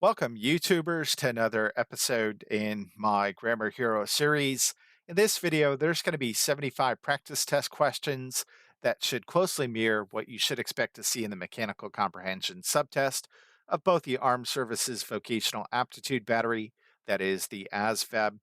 Welcome, YouTubers, to another episode in my Grammar Hero series. In this video, there's going to be 75 practice test questions that should closely mirror what you should expect to see in the mechanical comprehension subtest of both the Armed Services Vocational Aptitude Battery, that is the ASVAB,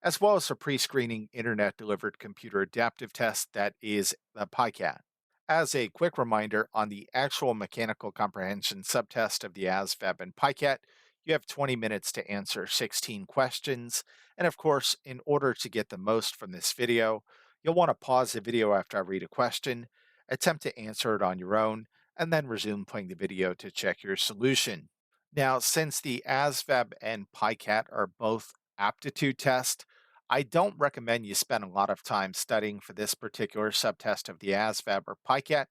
as well as a pre-screening Internet Delivered Computer Adaptive Test, that is the PICAT. As a quick reminder on the actual mechanical comprehension subtest of the ASVAB and PICAT, you have 20 minutes to answer 16 questions. And of course, in order to get the most from this video, you'll want to pause the video after I read a question, attempt to answer it on your own, and then resume playing the video to check your solution. Now, since the ASVAB and PICAT are both aptitude tests, I don't recommend you spend a lot of time studying for this particular subtest of the ASVAB or PICAT.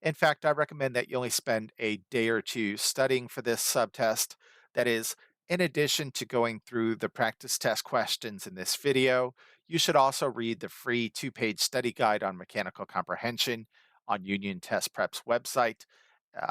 In fact, I recommend that you only spend a day or two studying for this subtest. That is, in addition to going through the practice test questions in this video, you should also read the free two-page study guide on mechanical comprehension on Union Test Prep's website.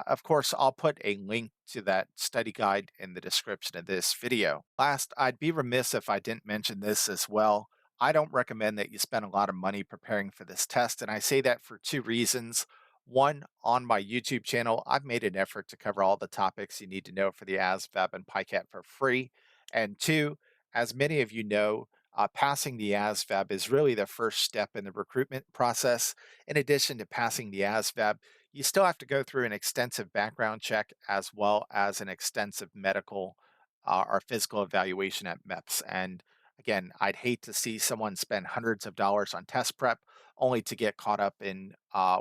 Of course, I'll put a link to that study guide in the description of this video. Last, I'd be remiss if I didn't mention this as well. I don't recommend that you spend a lot of money preparing for this test, and I say that for two reasons. One, on my YouTube channel, I've made an effort to cover all the topics you need to know for the ASVAB and PICAT for free. And two, as many of you know, passing the ASVAB is really the first step in the recruitment process. In addition to passing the ASVAB, you still have to go through an extensive background check as well as an extensive medical or physical evaluation at MEPS. And again, I'd hate to see someone spend hundreds of dollars on test prep only to get caught up in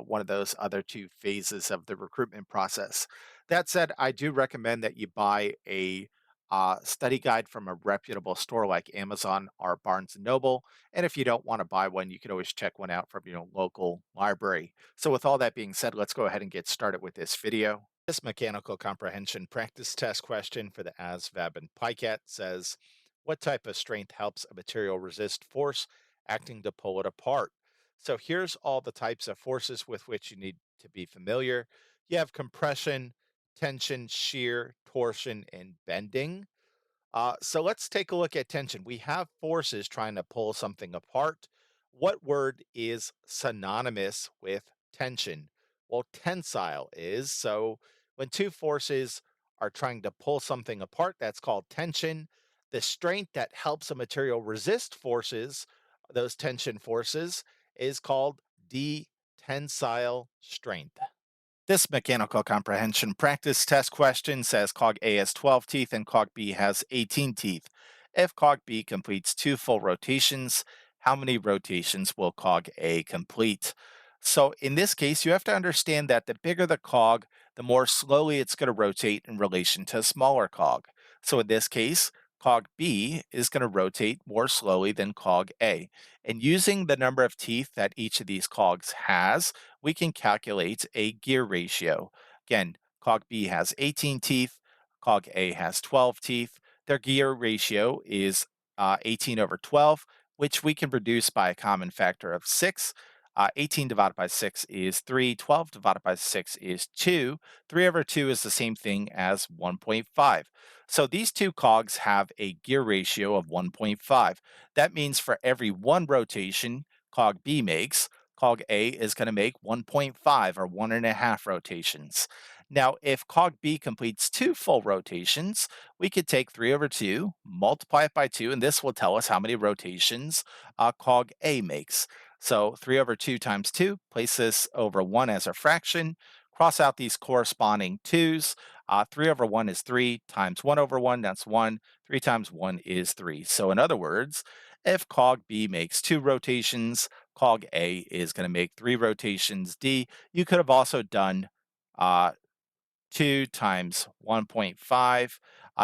one of those other two phases of the recruitment process. That said, I do recommend that you buy a study guide from a reputable store like Amazon or Barnes and Noble. And if you don't want to buy one, you can always check one out from your local library. So with all that being said, let's go ahead and get started with this video. This mechanical comprehension practice test question for the ASVAB and PICAT says, what type of strength helps a material resist force acting to pull it apart? So here's all the types of forces with which you need to be familiar. You have compression, tension, shear, torsion, and bending. So let's take a look at tension. We have forces trying to pull something apart. What word is synonymous with tension? Well, tensile is. So when two forces are trying to pull something apart, that's called tension. The strength that helps a material resist forces, those tension forces, is called detensile strength. This mechanical comprehension practice test question says cog A has 12 teeth and cog B has 18 teeth. If cog B completes two full rotations, how many rotations will cog A complete? So in this case, you have to understand that the bigger the cog, the more slowly it's going to rotate in relation to a smaller cog. So in this case, cog B is going to rotate more slowly than cog A. And using the number of teeth that each of these cogs has, we can calculate a gear ratio. Again, cog B has 18 teeth, cog A has 12 teeth. Their gear ratio is 18 over 12, which we can reduce by a common factor of 6. 18 divided by 6 is 3. 12 divided by 6 is 2. 3 over 2 is the same thing as 1.5. So these two cogs have a gear ratio of 1.5. That means for every one rotation cog B makes, cog A is going to make 1.5 or 1.5 rotations. Now, if cog B completes two full rotations, we could take 3 over 2, multiply it by 2, and this will tell us how many rotations cog A makes. So 3 over 2 times 2, place this over 1 as a fraction, cross out these corresponding 2's. 3 over 1 is 3 times 1 over 1, that's 1. 3 times 1 is 3. So in other words, if cog B makes two rotations, cog A is going to make three rotations D. You could have also done uh, 2 times 1.5.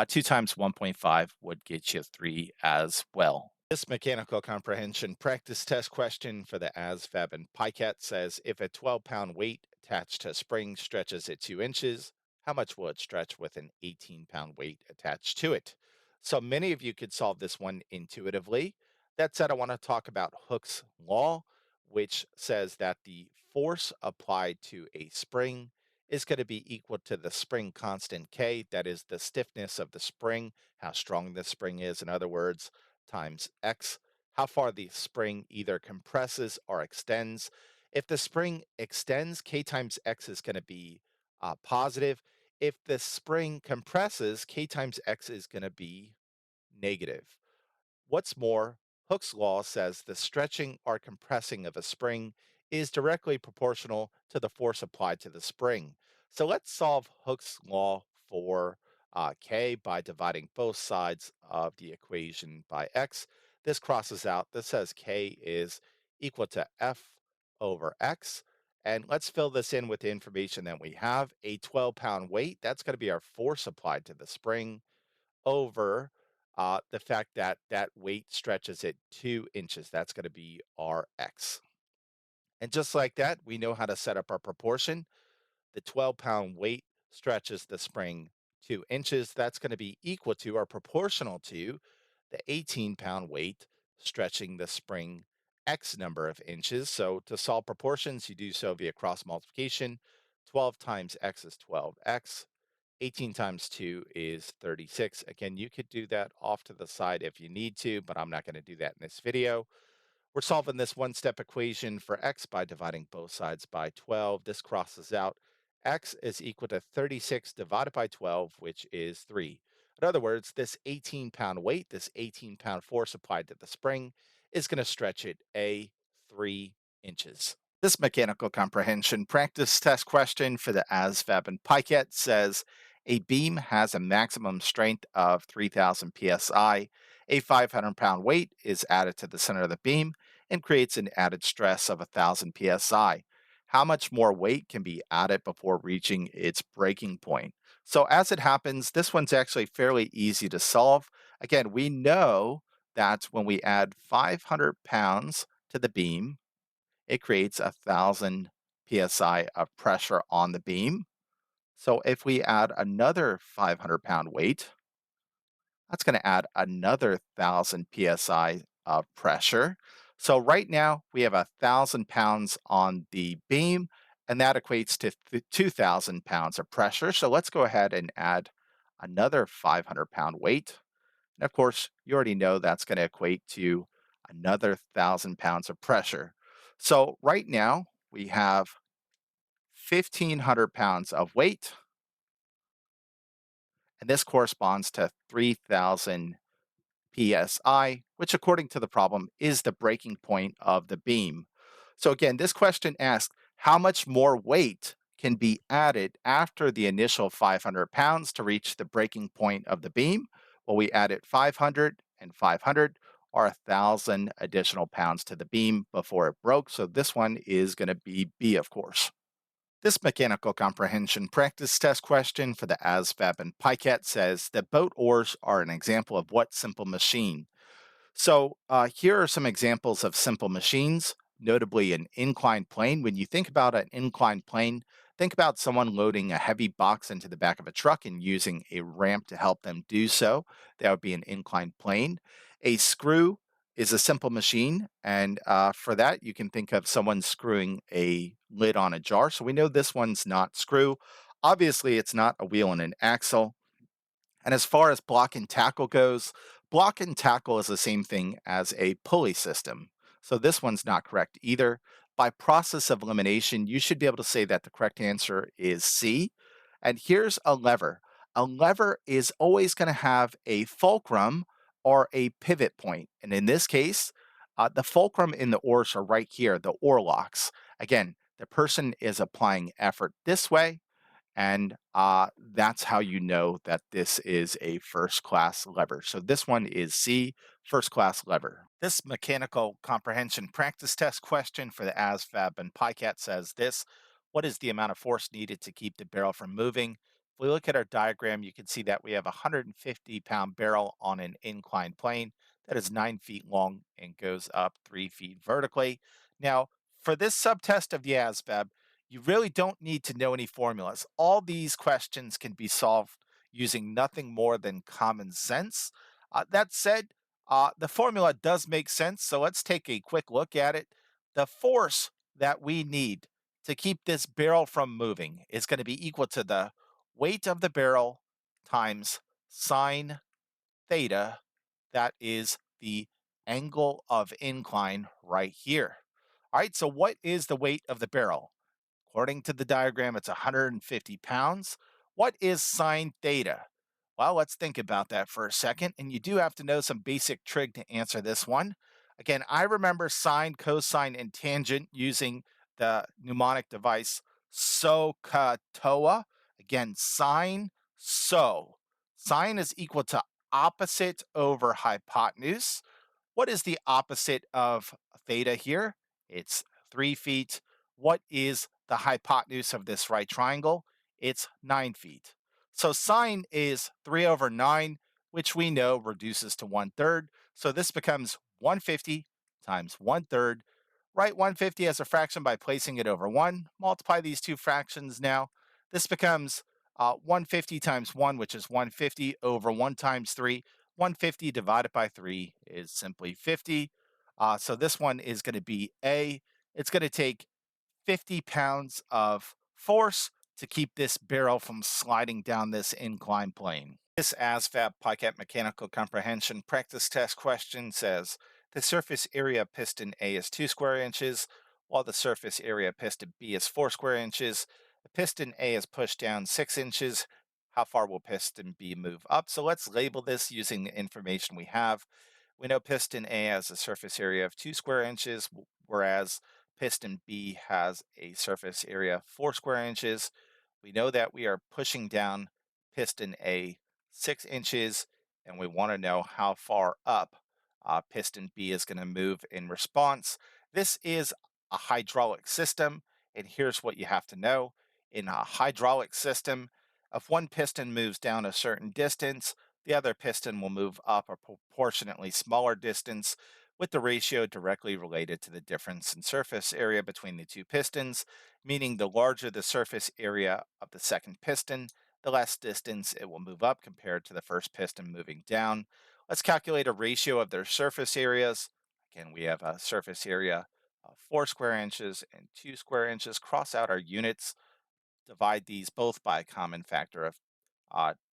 2 times 1.5 would get you 3 as well. This mechanical comprehension practice test question for the ASVAB and PICAT says if a 12-pound weight attached to a spring stretches at 2 inches, how much will it stretch with an 18-pound weight attached to it? So many of you could solve this one intuitively. That said, I want to talk about Hooke's law, which says that the force applied to a spring is going to be equal to the spring constant K, that is the stiffness of the spring, how strong the spring is, in other words, times X, how far the spring either compresses or extends. If the spring extends, K times X is going to be positive. If the spring compresses, K times X is going to be negative. What's more, Hooke's law says the stretching or compressing of a spring is directly proportional to the force applied to the spring. So let's solve Hooke's law for K by dividing both sides of the equation by X. This crosses out. This says K is equal to F over X. And let's fill this in with the information that we have. A 12-pound weight, that's going to be our force applied to the spring over the fact that that weight stretches it 2 inches. That's going to be Rx. And just like that, we know how to set up our proportion. The 12-pound weight stretches the spring 2 inches. That's going to be equal to or proportional to the 18-pound weight stretching the spring X number of inches. So to solve proportions, you do so via cross multiplication. 12 times X is 12X. 18 times 2 is 36. Again, you could do that off to the side if you need to, but I'm not going to do that in this video. We're solving this one-step equation for x by dividing both sides by 12. This crosses out. X is equal to 36 divided by 12, which is 3. In other words, this 18-pound weight, this 18-pound force applied to the spring, is going to stretch it 3 inches. This mechanical comprehension practice test question for the ASVAB and PICAT says a beam has a maximum strength of 3000 psi. A 500-pound weight is added to the center of the beam and creates an added stress of 1000 psi. How much more weight can be added before reaching its breaking point? So, as it happens, this one's actually fairly easy to solve. Again, we know that when we add 500 pounds to the beam, it creates 1000 psi of pressure on the beam. So if we add another 500-pound weight, that's going to add another 1000 psi of pressure. So right now we have 1000 pounds on the beam, and that equates to 2000 pounds of pressure. So let's go ahead and add another 500-pound weight. And of course, you already know that's going to equate to another 1000 pounds of pressure. So right now we have 1500 pounds of weight, and this corresponds to 3000 psi, which according to the problem is the breaking point of the beam. So again, this question asks how much more weight can be added after the initial 500 pounds to reach the breaking point of the beam? Well, we added 500 and 500 or 1000 additional pounds to the beam before it broke. So this one is going to be B, of course. This mechanical comprehension practice test question for the ASVAB and PICAT says that boat oars are an example of what simple machine? So here are some examples of simple machines, notably an inclined plane. When you think about an inclined plane, think about someone loading a heavy box into the back of a truck and using a ramp to help them do so. That would be an inclined plane. A screw is a simple machine, and for that, you can think of someone screwing a lid on a jar. So we know this one's not screw. Obviously, it's not a wheel and an axle. And as far as block and tackle goes, block and tackle is the same thing as a pulley system. So this one's not correct either. By process of elimination, you should be able to say that the correct answer is C. And here's a lever. A lever is always going to have a fulcrum or a pivot point. And in this case, the fulcrum in the oars are right here, the oar locks. Again, the person is applying effort this way, and that's how you know that this is a first class lever. So this one is C, first class lever. This mechanical comprehension practice test question for the ASVAB and PICAT says this: what is the amount of force needed to keep the barrel from moving? If we look at our diagram, you can see that we have a 150-pound barrel on an inclined plane that is 9 feet long and goes up 3 feet vertically. Now, for this subtest of the ASVAB, you really don't need to know any formulas. All these questions can be solved using nothing more than common sense. That said, the formula does make sense, so let's take a quick look at it. The force that we need to keep this barrel from moving is going to be equal to the weight of the barrel times sine theta. That is the angle of incline right here. All right, so what is the weight of the barrel? According to the diagram, it's 150 pounds. What is sine theta? Well, let's think about that for a second. And you do have to know some basic trig to answer this one. Again, I remember sine, cosine, and tangent using the mnemonic device SOHCAHTOA. Again, sine, so. Sine is equal to opposite over hypotenuse. What is the opposite of theta here? It's 3 feet. What is the hypotenuse of this right triangle? It's 9 feet. So sine is 3 over 9, which we know reduces to 1/3. So this becomes 150 times 1/3. Write 150 as a fraction by placing it over 1. Multiply these two fractions now. This becomes 150 times 1, which is 150 over 1 times 3. 150 divided by 3 is simply 50. So this one is going to be A. It's going to take 50 pounds of force to keep this barrel from sliding down this incline plane. This ASVAB PiCat mechanical comprehension practice test question says the surface area of piston A is 2 square inches, while the surface area of piston B is 4 square inches. The piston A is pushed down 6 inches. How far will piston B move up? So let's label this using the information we have. We know piston A has a surface area of 2 square inches, whereas piston B has a surface area of 4 square inches. We know that we are pushing down piston A 6 inches, and we want to know how far up piston B is going to move in response. This is a hydraulic system, and here's what you have to know. In a hydraulic system, if one piston moves down a certain distance, the other piston will move up a proportionately smaller distance, with the ratio directly related to the difference in surface area between the two pistons, meaning the larger the surface area of the second piston, the less distance it will move up compared to the first piston moving down. Let's calculate a ratio of their surface areas. Again, we have a surface area of 4 square inches and 2 square inches. Cross out our units, divide these both by a common factor of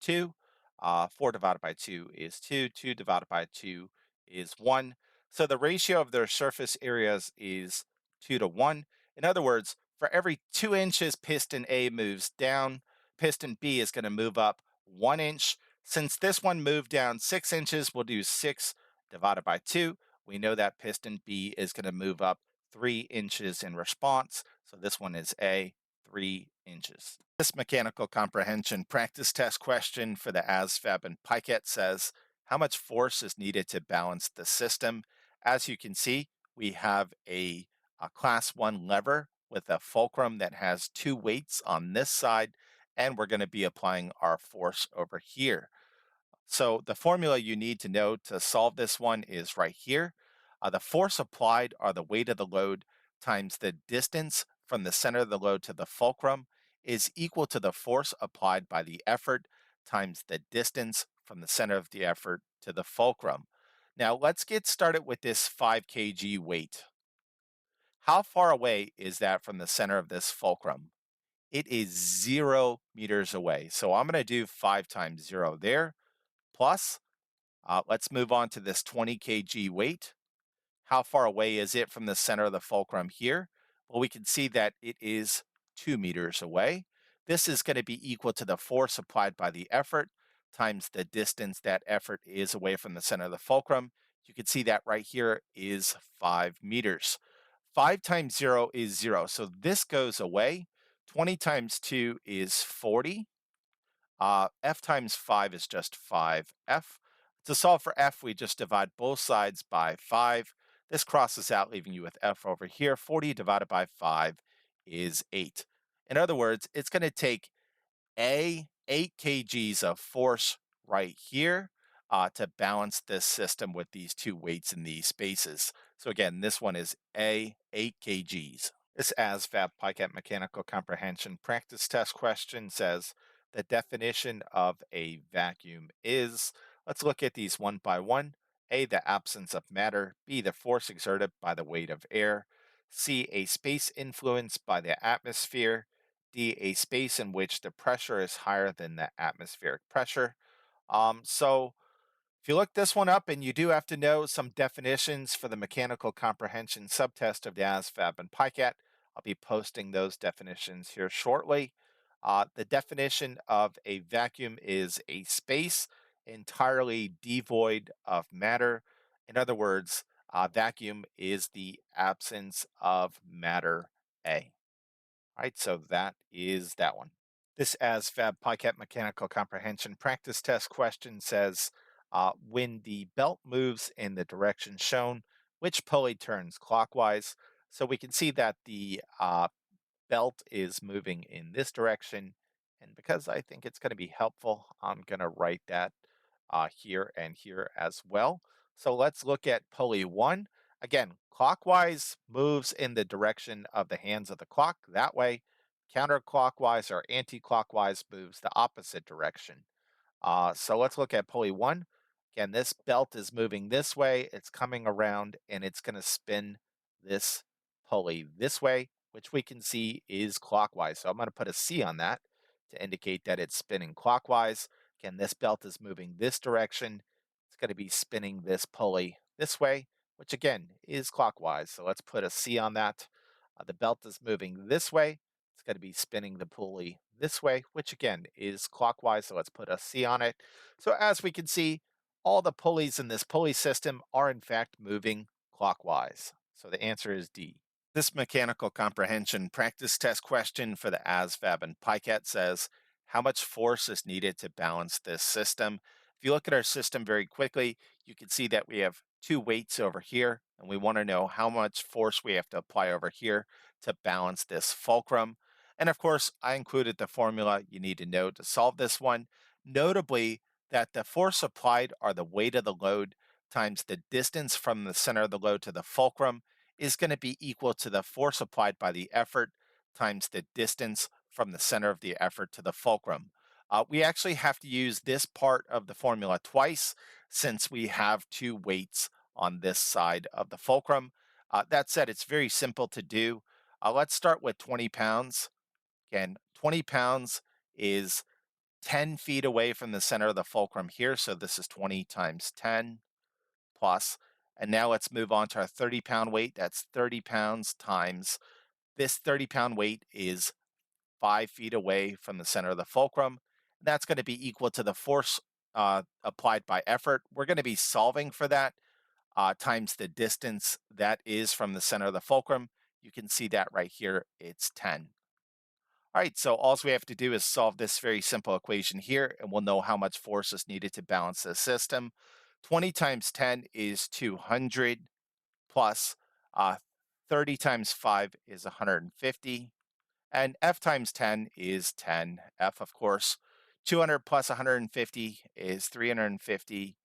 2. 4 divided by 2 is 2. 2 divided by 2 is 1. So the ratio of their surface areas is 2 to 1. In other words, for every 2 inches piston A moves down, piston B is going to move up 1 inch. Since this one moved down 6 inches, we'll do 6 divided by 2. We know that piston B is going to move up 3 inches in response. So this one is A, 3 inches. This mechanical comprehension practice test question for the ASVAB and PiCat says, how much force is needed to balance the system? As you can see, we have a class 1 lever with a fulcrum that has 2 weights on this side, and we're going to be applying our force over here. So the formula you need to know to solve this one is right here. The force applied are the weight of the load times the distance from the center of the load to the fulcrum is equal to the force applied by the effort times the distance from the center of the effort to the fulcrum. Now let's get started with this 5 kg weight. How far away is that from the center of this fulcrum? It is 0 meters away. So I'm going to do 5 times 0 there, plus let's move on to this 20 kg weight. How far away is it from the center of the fulcrum here? Well, we can see that it is 2 meters away. This is going to be equal to the force applied by the effort times the distance that effort is away from the center of the fulcrum. You can see that right here is 5 meters. 5 times 0 is 0, so this goes away. 20 times 2 is 40. F times 5 is just 5f. To solve for f, we just divide both sides by 5. This crosses out, leaving you with f over here. 40 divided by 5 is 8. In other words, it's going to take 8 kgs of force right here to balance this system with these two weights in these spaces. So again, this one is 8 kgs. This ASVAB PiCat mechanical comprehension practice test question says the definition of a vacuum is, let's look at these one by one. A, the absence of matter. B, the force exerted by the weight of air. C, a space influenced by the atmosphere, D, a space in which the pressure is higher than the atmospheric pressure. So if you look this one up, and you do have to know some definitions for the mechanical comprehension subtest of the ASVAB and PICAT, I'll be posting those definitions here shortly. The definition of a vacuum is a space entirely devoid of matter. In other words, a vacuum is the absence of matter A. All right, so that is that one. This ASVAB PICAT mechanical comprehension practice test question says, when the belt moves in the direction shown, which pulley turns clockwise? So we can see that the belt is moving in this direction. And because I think it's going to be helpful, I'm going to write that here and here as well. So let's look at pulley one. Again, clockwise moves in the direction of the hands of the clock that way. Counterclockwise or anti-clockwise moves the opposite direction. So let's look at pulley one. Again, this belt is moving this way. It's coming around and it's going to spin this pulley this way, which we can see is clockwise. So I'm going to put a C on that to indicate that it's spinning clockwise. Again, this belt is moving this direction. It's going to be spinning this pulley this way, which again is clockwise. So let's put a C on that. The belt is moving this way. It's going to be spinning the pulley this way, which again is clockwise. So let's put a C on it. So as we can see, all the pulleys in this pulley system are in fact moving clockwise. So the answer is D. This mechanical comprehension practice test question for the ASVAB and PICAT says, how much force is needed to balance this system? If you look at our system very quickly, you can see that we have two weights over here, and we want to know how much force we have to apply over here to balance this fulcrum. And of course, I included the formula you need to know to solve this one. Notably, that the force applied are the weight of the load times the distance from the center of the load to the fulcrum is going to be equal to the force applied by the effort times the distance from the center of the effort to the fulcrum. We actually have to use this part of the formula twice since we have two weights on this side of the fulcrum. That said, it's very simple to do. Let's start with 20 pounds. Again, 20 pounds is 10 feet away from the center of the fulcrum here. So this is 20 times 10 plus. And now let's move on to our 30-pound weight. That's 30 pounds times this 30-pound weight is 5 feet away from the center of the fulcrum. That's going to be equal to the force applied by effort. We're going to be solving for that times the distance that is from the center of the fulcrum. You can see that right here. It's 10. All right, so all we have to do is solve this very simple equation here, and we'll know how much force is needed to balance the system. 20 times 10 is 200 plus uh, 30 times 5 is 150. And F times 10 is 10. F, of course. 200 plus 150 is 350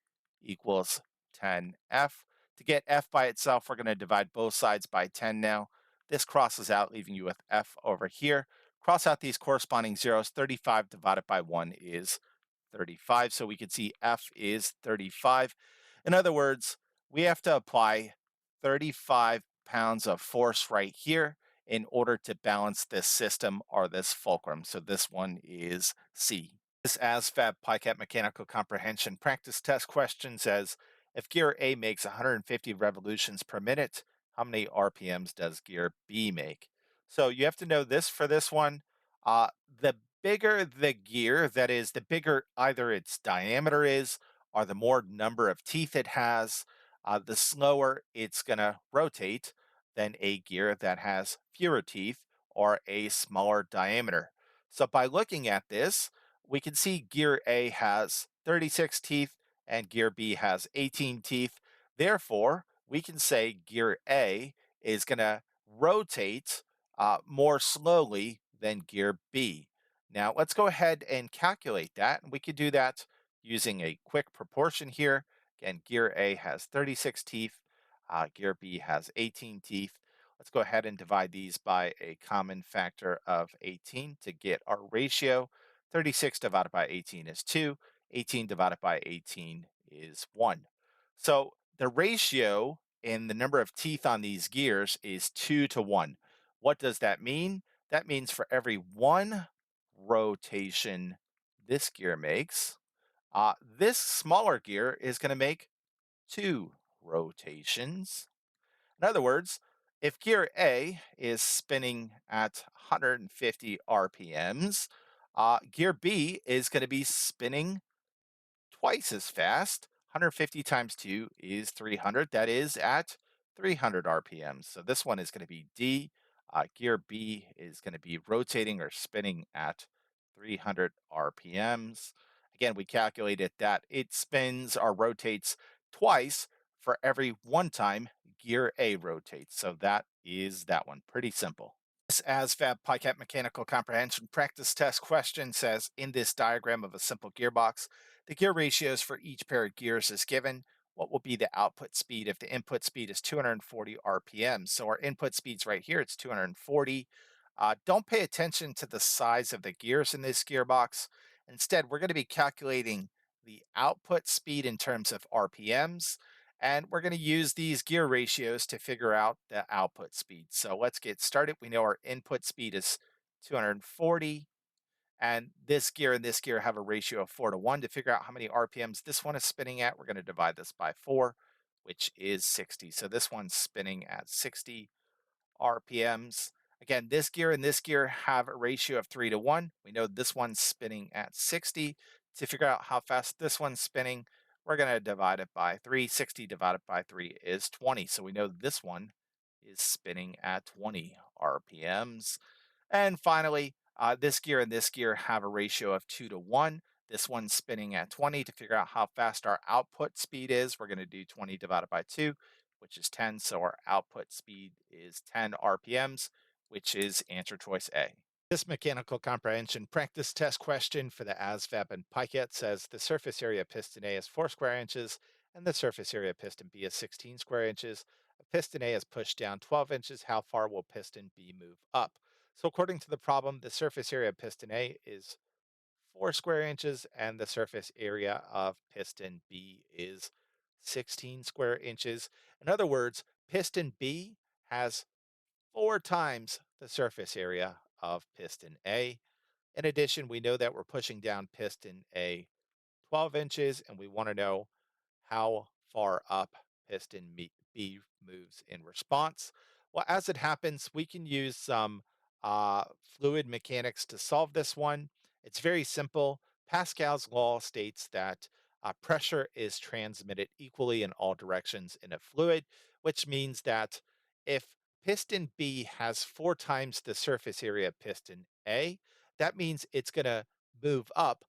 equals 10F. To get F by itself, we're going to divide both sides by 10 now. This crosses out, leaving you with F over here. Cross out these corresponding zeros. 35 divided by 1 is 35. So we can see F is 35. In other words, we have to apply 35 pounds of force right here in order to balance this system or this fulcrum. So this one is C. This ASVAB PICAT mechanical comprehension practice test question says, if gear A makes 150 revolutions per minute, how many RPMs does gear B make? So you have to know this for this one. The bigger the gear, that is, the bigger either its diameter is or the more number of teeth it has, the slower it's going to rotate than a gear that has fewer teeth or a smaller diameter. So by looking at this, we can see gear A has 36 teeth and gear B has 18 teeth. Therefore, we can say gear A is going to rotate more slowly than gear B. Now, let's go ahead and calculate that. And we could do that using a quick proportion here. Again, gear A has 36 teeth, gear B has 18 teeth. Let's go ahead and divide these by a common factor of 18 to get our ratio. 36 divided by 18 is 2. 18 divided by 18 is 1. So the ratio and the number of teeth on these gears is 2 to 1. What does that mean? That means for every one rotation this gear makes, this smaller gear is going to make two rotations. In other words, if gear A is spinning at 150 RPMs, gear B is going to be spinning twice as fast. 150 times 2 is 300. That is at 300 RPMs. So this one is going to be D. Gear B is going to be rotating or spinning at 300 RPMs. Again, we calculated that it spins or rotates twice for every one time gear A rotates. So that is that one. Pretty simple. This ASVAB PiCat mechanical comprehension practice test question says, in this diagram of a simple gearbox, the gear ratios for each pair of gears is given. What will be the output speed if the input speed is 240 RPM? So our input speed's right here, it's 240. Don't pay attention to the size of the gears in this gearbox. Instead, we're going to be calculating the output speed in terms of RPMs, and we're going to use these gear ratios to figure out the output speed. So let's get started. We know our input speed is 240, and this gear and this gear have a ratio of 4 to 1. To figure out how many RPMs this one is spinning at, we're going to divide this by 4, which is 60. So this one's spinning at 60 RPMs. Again, this gear and this gear have a ratio of 3 to 1. We know this one's spinning at 60. To figure out how fast this one's spinning, we're going to divide it by 3. 60 divided by 3 is 20. So we know this one is spinning at 20 RPMs. And finally, this gear and this gear have a ratio of 2 to 1. This one's spinning at 20. To figure out how fast our output speed is, we're going to do 20 divided by 2, which is 10. So our output speed is 10 RPMs, which is answer choice A. This mechanical comprehension practice test question for the ASVAB and PiCat says the surface area of piston A is 4 square inches and the surface area of piston B is 16 square inches. If piston A is pushed down 12 inches, how far will piston B move up? So according to the problem, the surface area of piston A is 4 square inches and the surface area of piston B is 16 square inches. In other words, piston B has 4 times the surface area of piston A. In addition, we know that we're pushing down piston A 12 inches, and we want to know how far up piston B moves in response. Well, as it happens, we can use some fluid mechanics to solve this one. It's very simple. Pascal's law states that pressure is transmitted equally in all directions in a fluid, which means that if piston B has 4 times the surface area of piston A, that means it's going to move up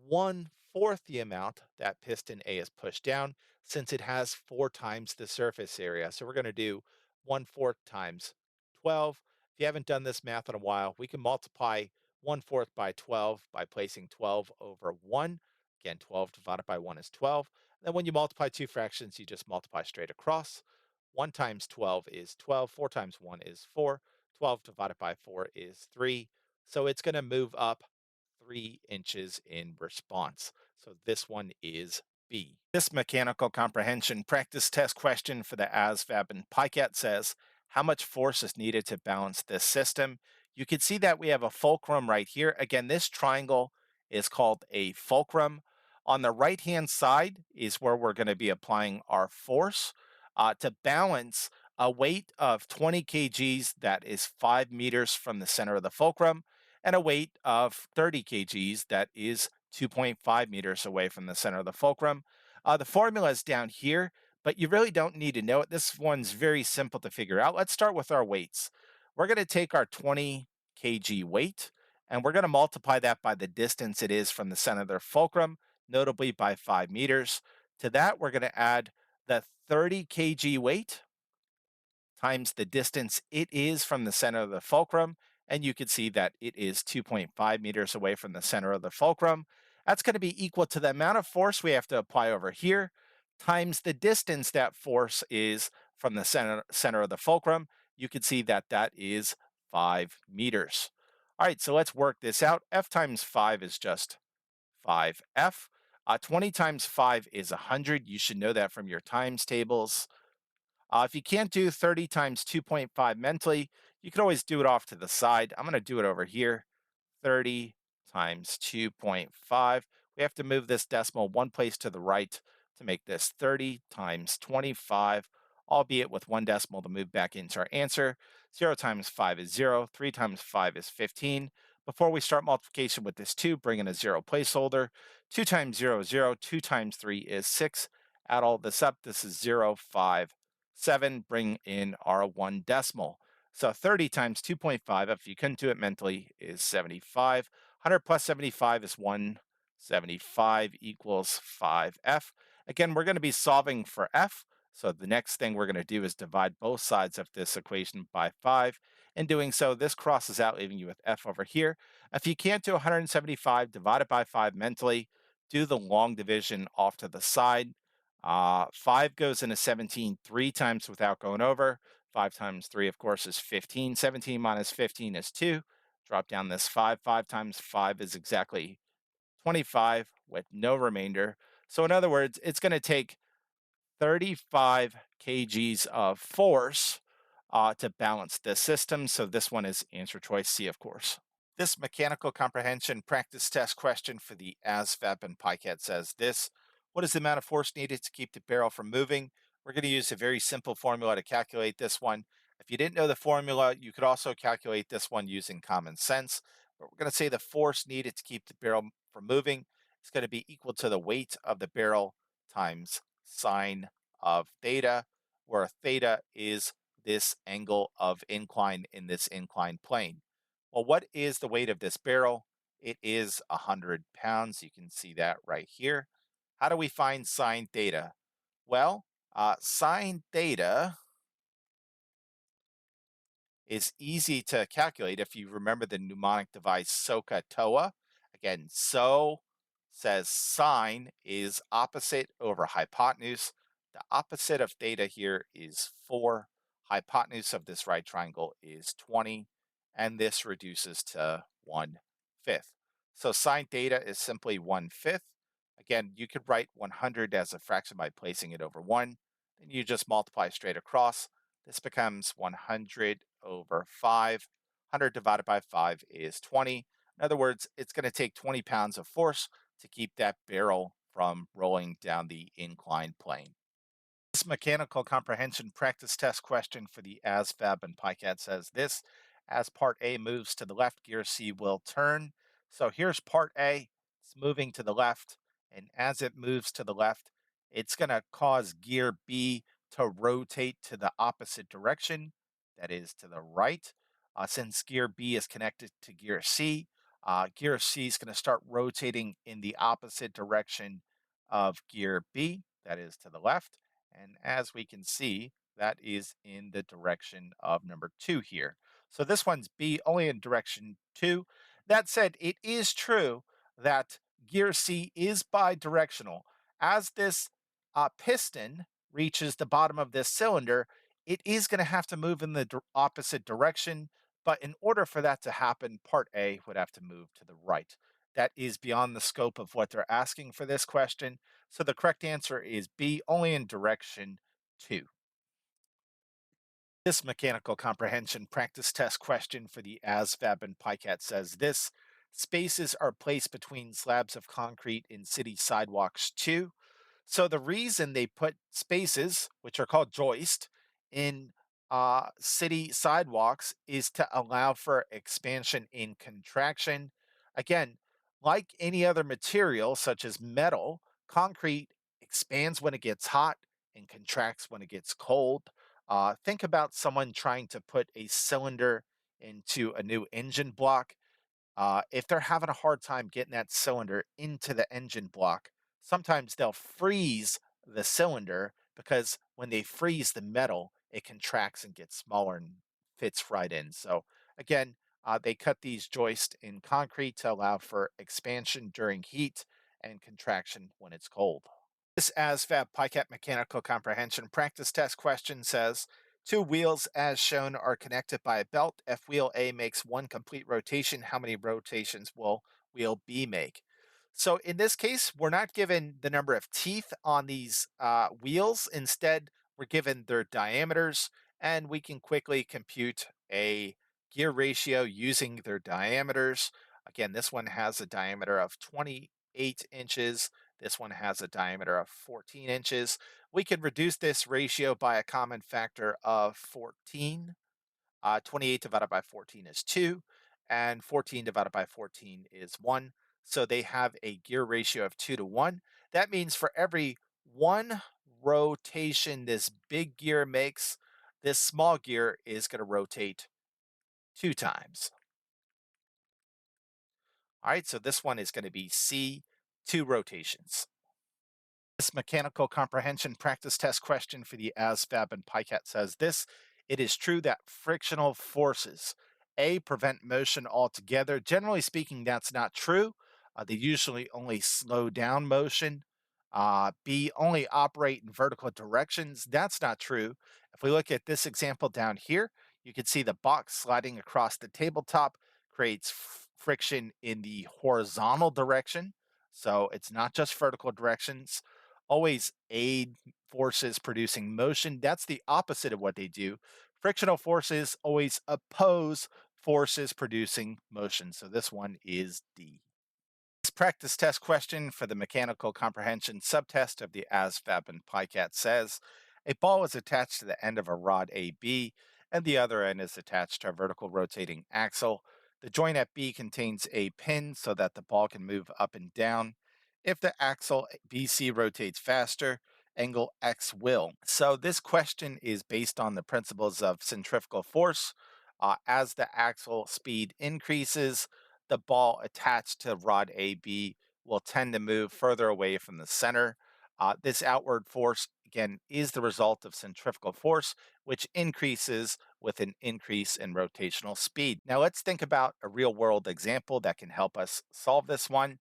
1/4 the amount that piston A is pushed down, since it has 4 times the surface area. So we're going to do 1/4 times 12. If you haven't done this math in a while, we can multiply 1/4 by 12 by placing 12 over 1. Again, 12 divided by 1 is 12. And then when you multiply two fractions, you just multiply straight across. 1 times 12 is 12. 4 times 1 is 4. 12 divided by 4 is 3. So it's going to move up 3 inches in response. So this one is B. This mechanical comprehension practice test question for the ASVAB and PiCat says, how much force is needed to balance this system? You can see that we have a fulcrum right here. Again, this triangle is called a fulcrum. On the right-hand side is where we're going to be applying our force to balance a weight of 20 kgs that is 5 meters from the center of the fulcrum, and a weight of 30 kgs that is 2.5 meters away from the center of the fulcrum. The formula is down here, but you really don't need to know it. This one's very simple to figure out. Let's start with our weights. We're going to take our 20 kg weight, and we're going to multiply that by the distance it is from the center of the fulcrum, notably by 5 meters. To that, we're going to add the 30 kg weight times the distance it is from the center of the fulcrum, and you can see that it is 2.5 meters away from the center of the fulcrum. That's going to be equal to the amount of force we have to apply over here times the distance that force is from the center of the fulcrum. You can see that that is 5 meters. All right, so let's work this out. F times 5 is just 5F. 20 times 5 is 100. You should know that from your times tables. If you can't do 30 times 2.5 mentally, you can always do it off to the side. I'm going to do it over here. 30 times 2.5. We have to move this decimal one place to the right to make this 30 times 25, albeit with one decimal to move back into our answer. 0 times 5 is 0. 3 times 5 is 15. Before we start multiplication with this 2, bring in a 0 placeholder. 2 times 0 is 0. 2 times 3 is 6. Add all this up. This is 0, 5, 7. Bring in our one decimal. So 30 times 2.5, if you couldn't do it mentally, is 75. 100 plus 75 is 175 equals 5f. Again, we're going to be solving for f. So the next thing we're going to do is divide both sides of this equation by 5. In doing so, this crosses out, leaving you with f over here. If you can't do 175 divided by 5 mentally, do the long division off to the side. 5 goes into 17 three times without going over. 5 times 3, of course, is 15. 17 minus 15 is 2. Drop down this 5. 5 times 5 is exactly 25 with no remainder. So in other words, it's going to take 35 kgs of force to balance this system. So this one is answer choice C, of course. This mechanical comprehension practice test question for the ASVAB and PiCAT says this: what is the amount of force needed to keep the barrel from moving? We're going to use a very simple formula to calculate this one. If you didn't know the formula, you could also calculate this one using common sense. But we're going to say the force needed to keep the barrel from moving is going to be equal to the weight of the barrel times sine of theta, where theta is this angle of incline in this inclined plane. Well, what is the weight of this barrel? It is 100 pounds. You can see that right here. How do we find sine theta? Well, sine theta is easy to calculate if you remember the mnemonic device SOHCAHTOA. Again, so says sine is opposite over hypotenuse. The opposite of theta here is 4. Hypotenuse of this right triangle is 20, and this reduces to 1/5. So sine theta is simply 1/5. Again, you could write 100 as a fraction by placing it over 1. Then you just multiply straight across. This becomes 100 over 5. 100 divided by 5 is 20. In other words, it's going to take 20 pounds of force to keep that barrel from rolling down the inclined plane. This mechanical comprehension practice test question for the ASVAB and PiCAT says this: as part A moves to the left, gear C will turn. So here's part A, it's moving to the left, and as it moves to the left, it's going to cause gear B to rotate to the opposite direction, that is to the right. Since gear B is connected to gear C is going to start rotating in the opposite direction of gear B, that is to the left. And as we can see, that is in the direction of number 2 here. So this one's B, only in direction 2. That said, it is true that gear C is bidirectional. As this piston reaches the bottom of this cylinder, it is going to have to move in the opposite direction. But in order for that to happen, part A would have to move to the right. That is beyond the scope of what they're asking for this question. So the correct answer is B, only in direction 2. This mechanical comprehension practice test question for the ASVAB and PiCAT says this: spaces are placed between slabs of concrete in city sidewalks too. So the reason they put spaces, which are called joist, in city sidewalks is to allow for expansion in contraction. Again, like any other material, such as metal, concrete expands when it gets hot and contracts when it gets cold. Think about someone trying to put a cylinder into a new engine block. If they're having a hard time getting that cylinder into the engine block, sometimes they'll freeze the cylinder because when they freeze the metal, it contracts and gets smaller and fits right in. So, again, they cut these joists in concrete to allow for expansion during heat and contraction when it's cold. This ASVAB PiCAT mechanical comprehension practice test question says, two wheels as shown are connected by a belt. If wheel A makes one complete rotation, how many rotations will wheel B make? So in this case, we're not given the number of teeth on these wheels. Instead, we're we're given their diameters, and we can quickly compute a gear ratio using their diameters. Again, this one has a diameter of 28 inches. This one has a diameter of 14 inches. We can reduce this ratio by a common factor of 14. 28 divided by 14 is 2, and 14 divided by 14 is 1. So they have a gear ratio of 2 to 1. That means for every one rotation this big gear makes, this small gear is going to rotate 2 times. All right, so this one is going to be C, 2 rotations. This mechanical comprehension practice test question for the ASVAB and PICAT says this: it is true that frictional forces A prevent motion altogether. Generally speaking, that's not true. They usually only slow down motion. B only operate in vertical directions. That's not true. If we look at this example down here, you can see the box sliding across the tabletop creates friction in the horizontal direction. So it's not just vertical directions. Always aid forces producing motion. That's the opposite of what they do. Frictional forces always oppose forces producing motion. So this one is D. This practice test question for the mechanical comprehension subtest of the ASVAB and PICAT says a ball is attached to the end of a rod AB and the other end is attached to a vertical rotating axle. The joint at B contains a pin so that the ball can move up and down. If the axle BC rotates faster, angle X will. So this question is based on the principles of centrifugal force. As the axle speed increases, the ball attached to rod AB will tend to move further away from the center. This outward force, again, is the result of centrifugal force, which increases with an increase in rotational speed. Now, let's think about a real world example that can help us solve this one.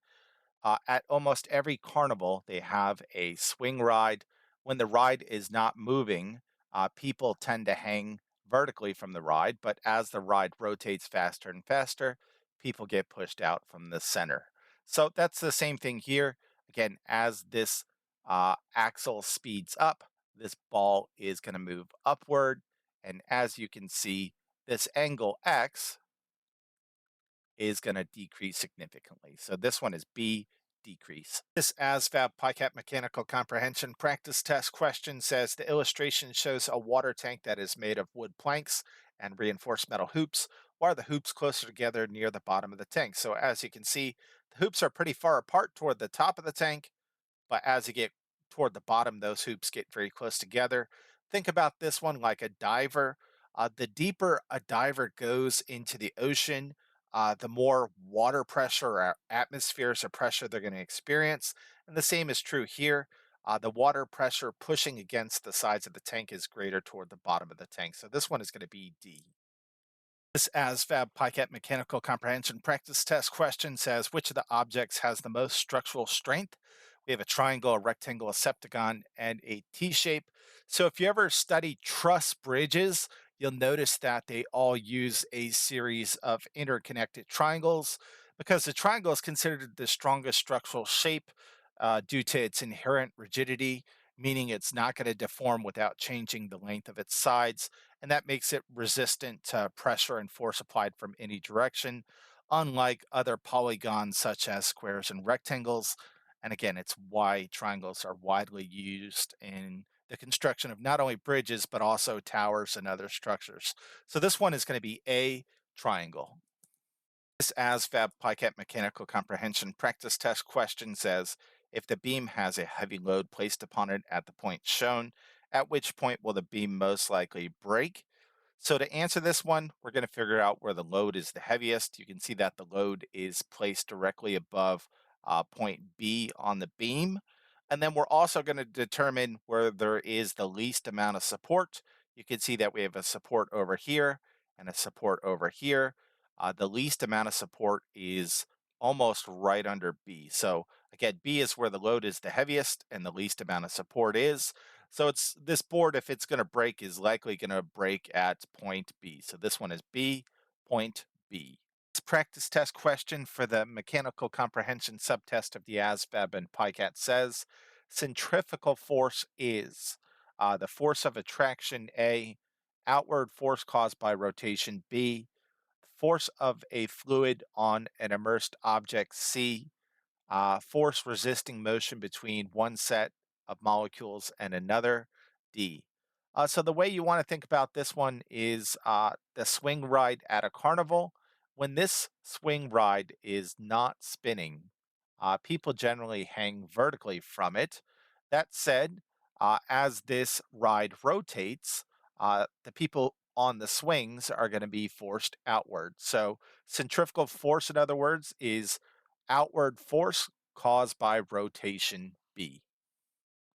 At almost every carnival, they have a swing ride. When the ride is not moving, people tend to hang vertically from the ride, but as the ride rotates faster and faster, people get pushed out from the center. So that's the same thing here. Again, as this axle speeds up, this ball is going to move upward. And as you can see, this angle X is going to decrease significantly. So this one is B, decrease. This ASVAB PICAT mechanical comprehension practice test question says the illustration shows a water tank that is made of wood planks and reinforced metal hoops. Why are the hoops closer together near the bottom of the tank? So as you can see, the hoops are pretty far apart toward the top of the tank, but as you get toward the bottom, those hoops get very close together. Think about this one like a diver. The deeper a diver goes into the ocean, the more water pressure or atmospheres or pressure they're going to experience. And the same is true here. The water pressure pushing against the sides of the tank is greater toward the bottom of the tank. So this one is going to be D. This ASVAB PICAT mechanical comprehension practice test question says which of the objects has the most structural strength? We have a triangle, a rectangle, a septagon, and a T-shape. So if you ever study truss bridges, you'll notice that they all use a series of interconnected triangles because the triangle is considered the strongest structural shape due to its inherent rigidity, meaning it's not going to deform without changing the length of its sides, and that makes it resistant to pressure and force applied from any direction, unlike other polygons such as squares and rectangles. And again, it's why triangles are widely used in the construction of not only bridges, but also towers and other structures. So this one is going to be A, triangle. This ASVAB PICAT mechanical comprehension practice test question says, if the beam has a heavy load placed upon it at the point shown, at which point will the beam most likely break? So to answer this one, we're going to figure out where the load is the heaviest. You can see that the load is placed directly above point B on the beam. And then we're also going to determine where there is the least amount of support. You can see that we have a support over here and a support over here. The least amount of support is almost right under B. So again, B is where the load is the heaviest and the least amount of support is. So it's this board, if it's going to break, is likely going to break at point B. So this one is B, point B. This practice test question for the mechanical comprehension subtest of the ASVAB and PICAT says centrifugal force is. the force of attraction A, outward force caused by rotation B, force of a fluid on an immersed object C, force resisting motion between one set of molecules and another, D. So the way you want to think about this one is the swing ride at a carnival. When this swing ride is not spinning, people generally hang vertically from it. That said, as this ride rotates, the people on the swings are going to be forced outward. So centrifugal force, in other words, is outward force caused by rotation B.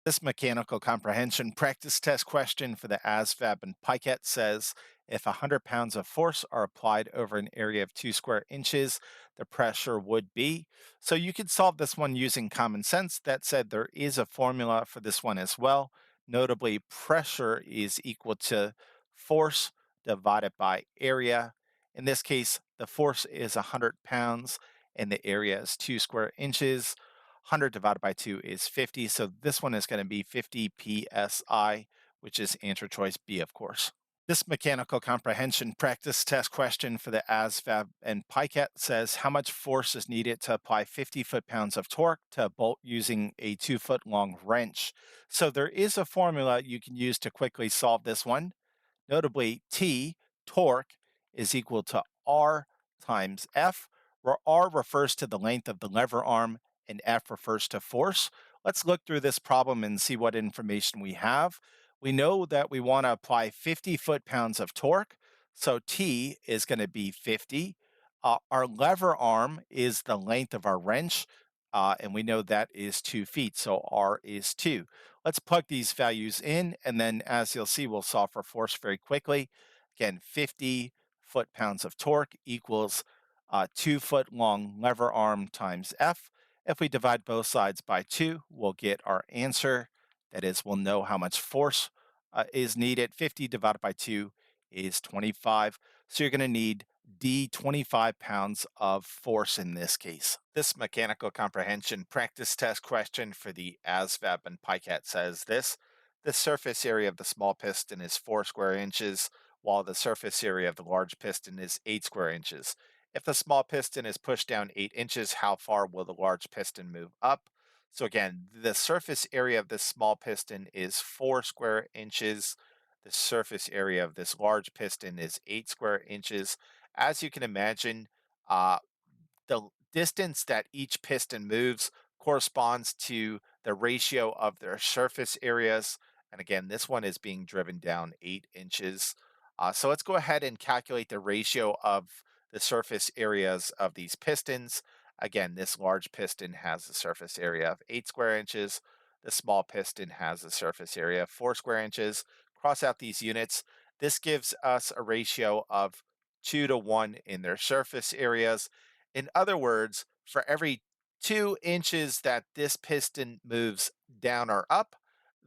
This mechanical comprehension practice test question for the ASVAB and PICAT says if 100 pounds of force are applied over an area of 2 square inches, the pressure would be. So you could solve this one using common sense. That said, there is a formula for this one as well. Notably, pressure is equal to force divided by area. In this case, the force is 100 pounds and the area is 2 square inches. 100 divided by 2 is 50. So this one is going to be 50 psi, which is answer choice B, of course. This mechanical comprehension practice test question for the ASVAB and PICAT says how much force is needed to apply 50 foot-pounds of torque to a bolt using a 2-foot long wrench. So there is a formula you can use to quickly solve this one. Notably, T, torque, is equal to R times F, where R refers to the length of the lever arm and F refers to force. Let's look through this problem and see what information we have. We know that we want to apply 50 foot-pounds of torque, so T is going to be 50. Our lever arm is the length of our wrench, and we know that is 2 feet, so R is 2. Let's plug these values in, and then as you'll see, we'll solve for force very quickly. Again, 50 foot-pounds of torque equals 2-foot long lever arm times F. If we divide both sides by 2, we'll get our answer. That is, we'll know how much force is needed. 50 divided by 2 is 25. So you're going to need D 25 pounds of force in this case. This mechanical comprehension practice test question for the ASVAB and PICAT says this. The surface area of the small piston is 4 square inches, while the surface area of the large piston is 8 square inches. If the small piston is pushed down 8 inches, how far will the large piston move up? So again, the surface area of this small piston is 4 square inches. The surface area of this large piston is 8 square inches. As you can imagine, uh, the distance that each piston moves corresponds to the ratio of their surface areas. And again, this one is being driven down 8 inches. So let's go ahead and calculate the ratio of the surface areas of these pistons. Again, this large piston has a surface area of 8 square inches. The small piston has a surface area of 4 square inches. Cross out these units. This gives us a ratio of 2 to 1 in their surface areas. In other words, for every 2 inches that this piston moves down or up,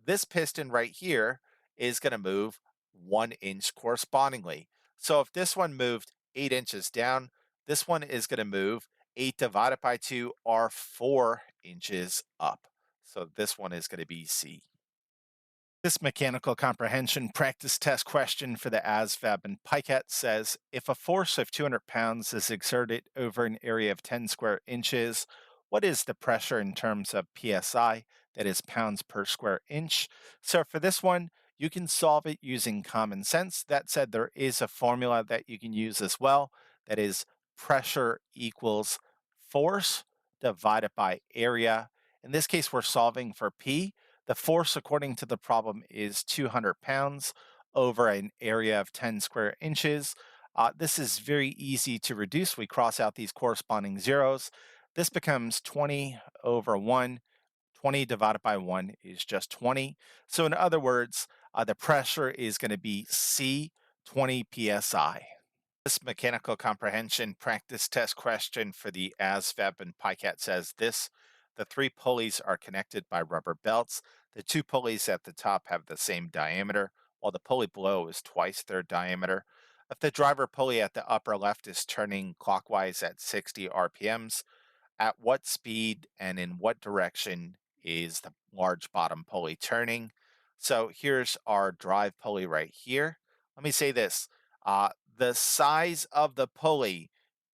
this piston right here is going to move 1 inch correspondingly. So if this one moved 8 inches down, this one is going to move 8 divided by 2 are 4 inches up. So this one is going to be C. This mechanical comprehension practice test question for the ASVAB and PICAT says if a force of 200 pounds is exerted over an area of 10 square inches, what is the pressure in terms of psi, that is pounds per square inch? So for this one, you can solve it using common sense. That said, there is a formula that you can use as well. That is pressure equals force divided by area. In this case, we're solving for P. The force, according to the problem, is 200 pounds over an area of 10 square inches. This is very easy to reduce. We cross out these corresponding zeros. This becomes 20 over 1. 20 divided by 1 is just 20. So in other words, the pressure is going to be C 20 psi. This mechanical comprehension practice test question for the ASVAB and PICAT says this. The 3 pulleys are connected by rubber belts. The 2 pulleys at the top have the same diameter, while the pulley below is twice their diameter. If the driver pulley at the upper left is turning clockwise at 60 RPMs, at what speed and in what direction is the large bottom pulley turning? So here's our drive pulley right here. Let me say this. The size of the pulley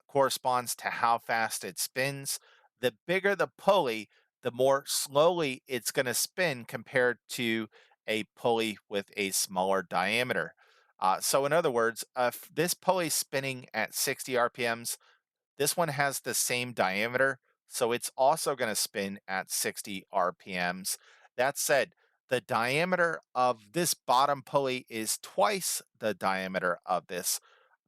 corresponds to how fast it spins. The bigger the pulley, the more slowly it's going to spin compared to a pulley with a smaller diameter. So, in other words, if this pulley is spinning at 60 RPMs, this one has the same diameter, so it's also going to spin at 60 RPMs. That said, the diameter of this bottom pulley is twice the diameter of this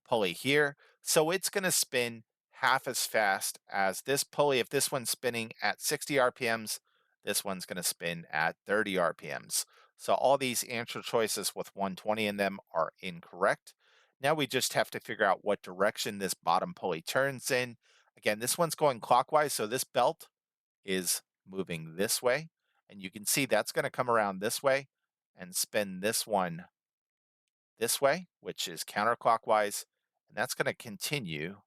pulley here. So it's going to spin half as fast as this pulley. If this one's spinning at 60 RPMs, this one's going to spin at 30 RPMs. So all these answer choices with 120 in them are incorrect. Now we just have to figure out what direction this bottom pulley turns in. Again, this one's going clockwise, so this belt is moving this way. And you can see that's going to come around this way and spin this one this way, which is counterclockwise. And that's going to continue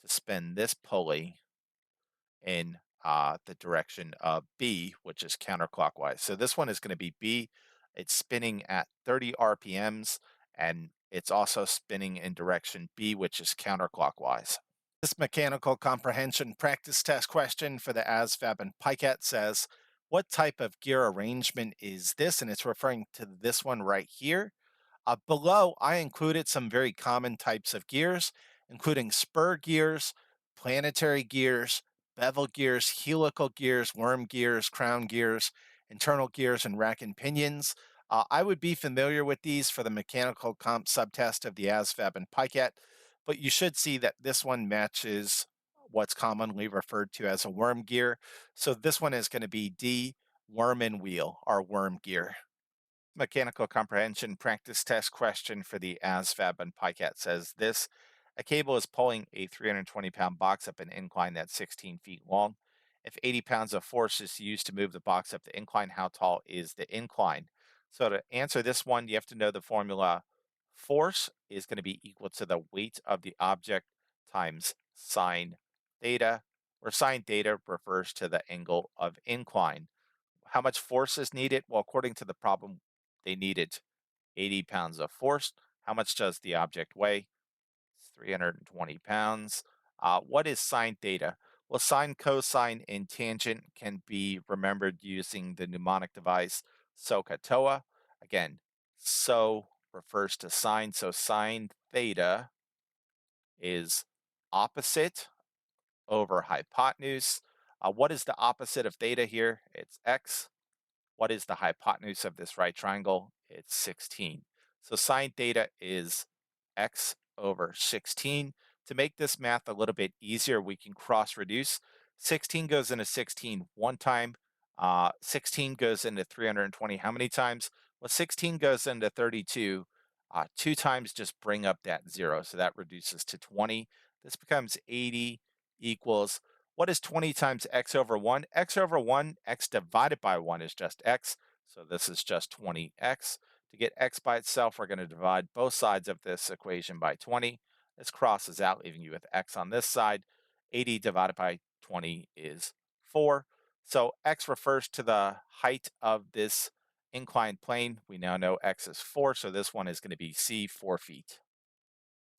to spin this pulley in the direction of B, which is counterclockwise. So this one is going to be B. It's spinning at 30 RPMs, and it's also spinning in direction B, which is counterclockwise. This mechanical comprehension practice test question for the ASVAB and PICAT says, what type of gear arrangement is this? And it's referring to this one right here. Below, I included some very common types of gears, including spur gears, planetary gears, bevel gears, helical gears, worm gears, crown gears, internal gears, and rack and pinions. I would be familiar with these for the mechanical comp subtest of the ASVAB and PICAT, but you should see that this one matches what's commonly referred to as a worm gear. So this one is going to be D, worm and wheel, or worm gear. Mechanical comprehension practice test question for the ASVAB and PICAT says this. A cable is pulling a 320-pound box up an incline that's 16 feet long. If 80 pounds of force is used to move the box up the incline, how tall is the incline? So to answer this one, you have to know the formula. Force is going to be equal to the weight of the object times sine theta, where sine theta refers to the angle of incline. How much force is needed? Well, according to the problem, they needed 80 pounds of force. How much does the object weigh? It's 320 pounds. What is sine theta? Well, sine, cosine, and tangent can be remembered using the mnemonic device SOHCAHTOA. Again, so refers to sine, so sine theta is opposite over hypotenuse. What is the opposite of theta here? It's x. What is the hypotenuse of this right triangle? It's 16. So sine theta is x over 16. To make this math a little bit easier, we can cross reduce. 16 goes into 16 one time. 16 goes into 320 how many times? Well, 16 goes into 32 two times, just bring up that zero. So that reduces to 20. This becomes 80 equals, what is 20 times x over 1? X over 1, x divided by 1 is just x. So this is just 20x. To get x by itself, we're going to divide both sides of this equation by 20. This crosses out, leaving you with x on this side. 80 divided by 20 is 4. So x refers to the height of this inclined plane. We now know x is 4, so this one is going to be C, 4 feet.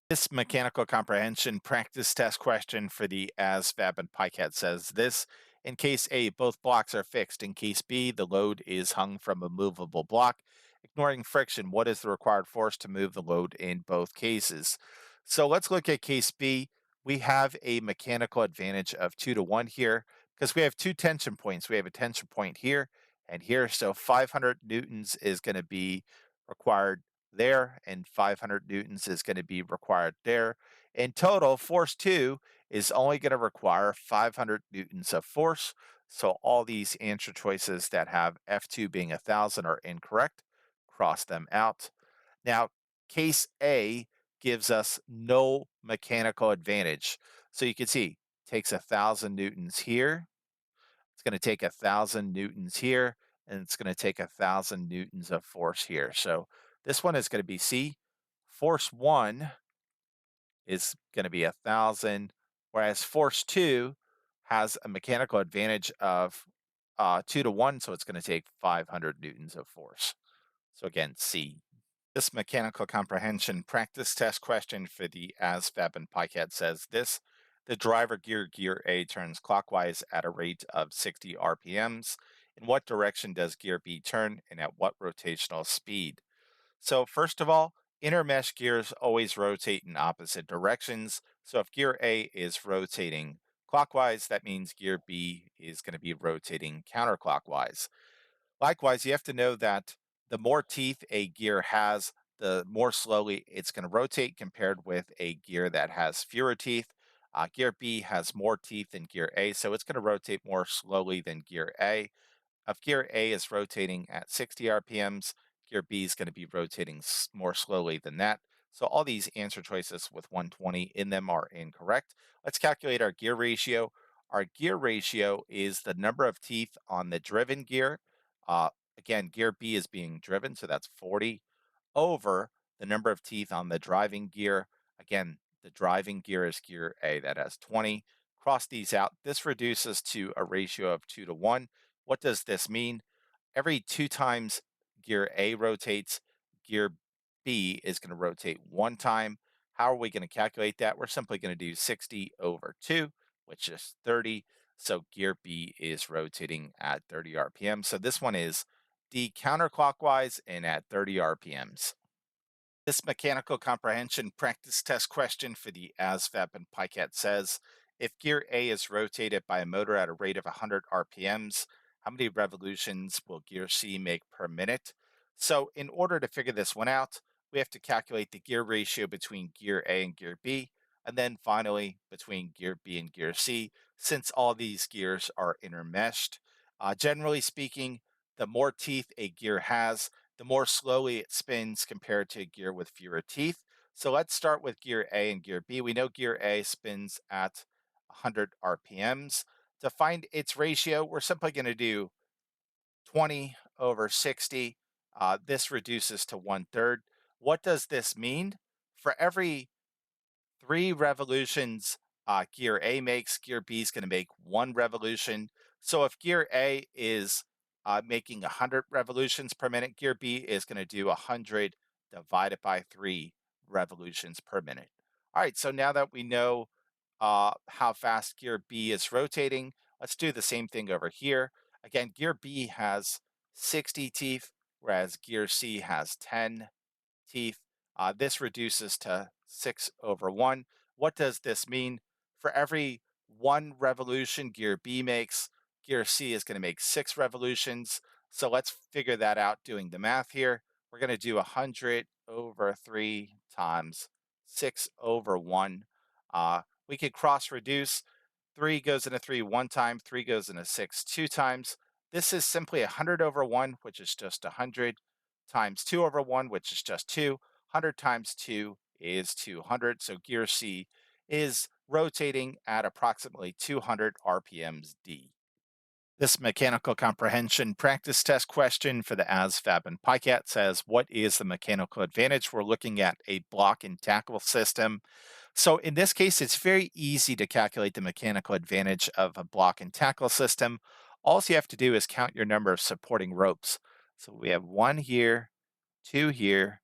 This mechanical comprehension practice test question for the ASVAB and PICAT says this. In case A, both blocks are fixed. In case B, the load is hung from a movable block. Ignoring friction, what is the required force to move the load in both cases? So let's look at case B. We have a mechanical advantage of 2 to 1 here because we have two tension points. We have a tension point here and here. So 500 newtons is going to be required there, and 500 newtons is going to be required there. In total, force 2 is only going to require 500 newtons of force. So all these answer choices that have F2 being 1,000 are incorrect. Cross them out. Now, case A gives us no mechanical advantage. So you can see, takes 1,000 newtons here. It's going to take 1,000 newtons here, and it's going to take 1,000 newtons of force here. So this one is going to be C. Force 1 is going to be 1,000, whereas force 2 has a mechanical advantage of 2 to 1, so it's going to take 500 newtons of force. So again, C. This mechanical comprehension practice test question for the ASVAB and PiCAT says this: the driver gear A turns clockwise at a rate of 60 RPMs. In what direction does gear B turn and at what rotational speed? So first of all, intermesh gears always rotate in opposite directions. So if gear A is rotating clockwise, that means gear B is going to be rotating counterclockwise. Likewise, you have to know that the more teeth a gear has, the more slowly it's going to rotate compared with a gear that has fewer teeth. Gear B has more teeth than gear A, so it's going to rotate more slowly than gear A. If gear A is rotating at 60 RPMs, gear B is going to be rotating more slowly than that. So all these answer choices with 120 in them are incorrect. Let's calculate our gear ratio. Our gear ratio is the number of teeth on the driven gear. Uh, Again, gear B is being driven, so that's 40 over the number of teeth on the driving gear. Again, the driving gear is gear A, that has 20. Cross these out. This reduces to a ratio of 2 to 1. What does this mean? Every 2 times gear A rotates, gear B is going to rotate 1 time. How are we going to calculate that? We're simply going to do 60 over 2, which is 30. So gear B is rotating at 30 RPM. So this one is D, counterclockwise and at 30 RPMs. This mechanical comprehension practice test question for the ASVAB and PiCAT says, if gear A is rotated by a motor at a rate of 100 RPMs, how many revolutions will gear C make per minute? So in order to figure this one out, we have to calculate the gear ratio between gear A and gear B, and then finally between gear B and gear C, since all these gears are intermeshed. Generally speaking, the more teeth a gear has, the more slowly it spins compared to a gear with fewer teeth. So let's start with gear A and gear B. We know gear A spins at 100 RPMs. To find its ratio, we're simply going to do 20 over 60. This reduces to 1/3. What does this mean? For every 3 revolutions gear A makes, gear B is going to make 1 revolution. So if gear A is making 100 revolutions per minute, gear B is going to do 100 divided by 3 revolutions per minute. All right, so now that we know how fast gear B is rotating, let's do the same thing over here. Again, gear B has 60 teeth, whereas gear C has 10 teeth. This reduces to 6 over 1. What does this mean? For every 1 revolution gear B makes, gear C is going to make 6 revolutions. So let's figure that out doing the math here. We're going to do 100 over 3 times 6 over 1. We could cross reduce. 3 goes into 3 1 time, 3 goes into 6 2 times. This is simply 100 over 1, which is just 100, times 2 over 1, which is just 2. 100 times 2 is 200. So gear C is rotating at approximately 200 RPMs D. This mechanical comprehension practice test question for the ASVAB and PiCAT says, what is the mechanical advantage? We're looking at a block and tackle system. So in this case, it's very easy to calculate the mechanical advantage of a block and tackle system. All you have to do is count your number of supporting ropes. So we have 1 here, 2 here,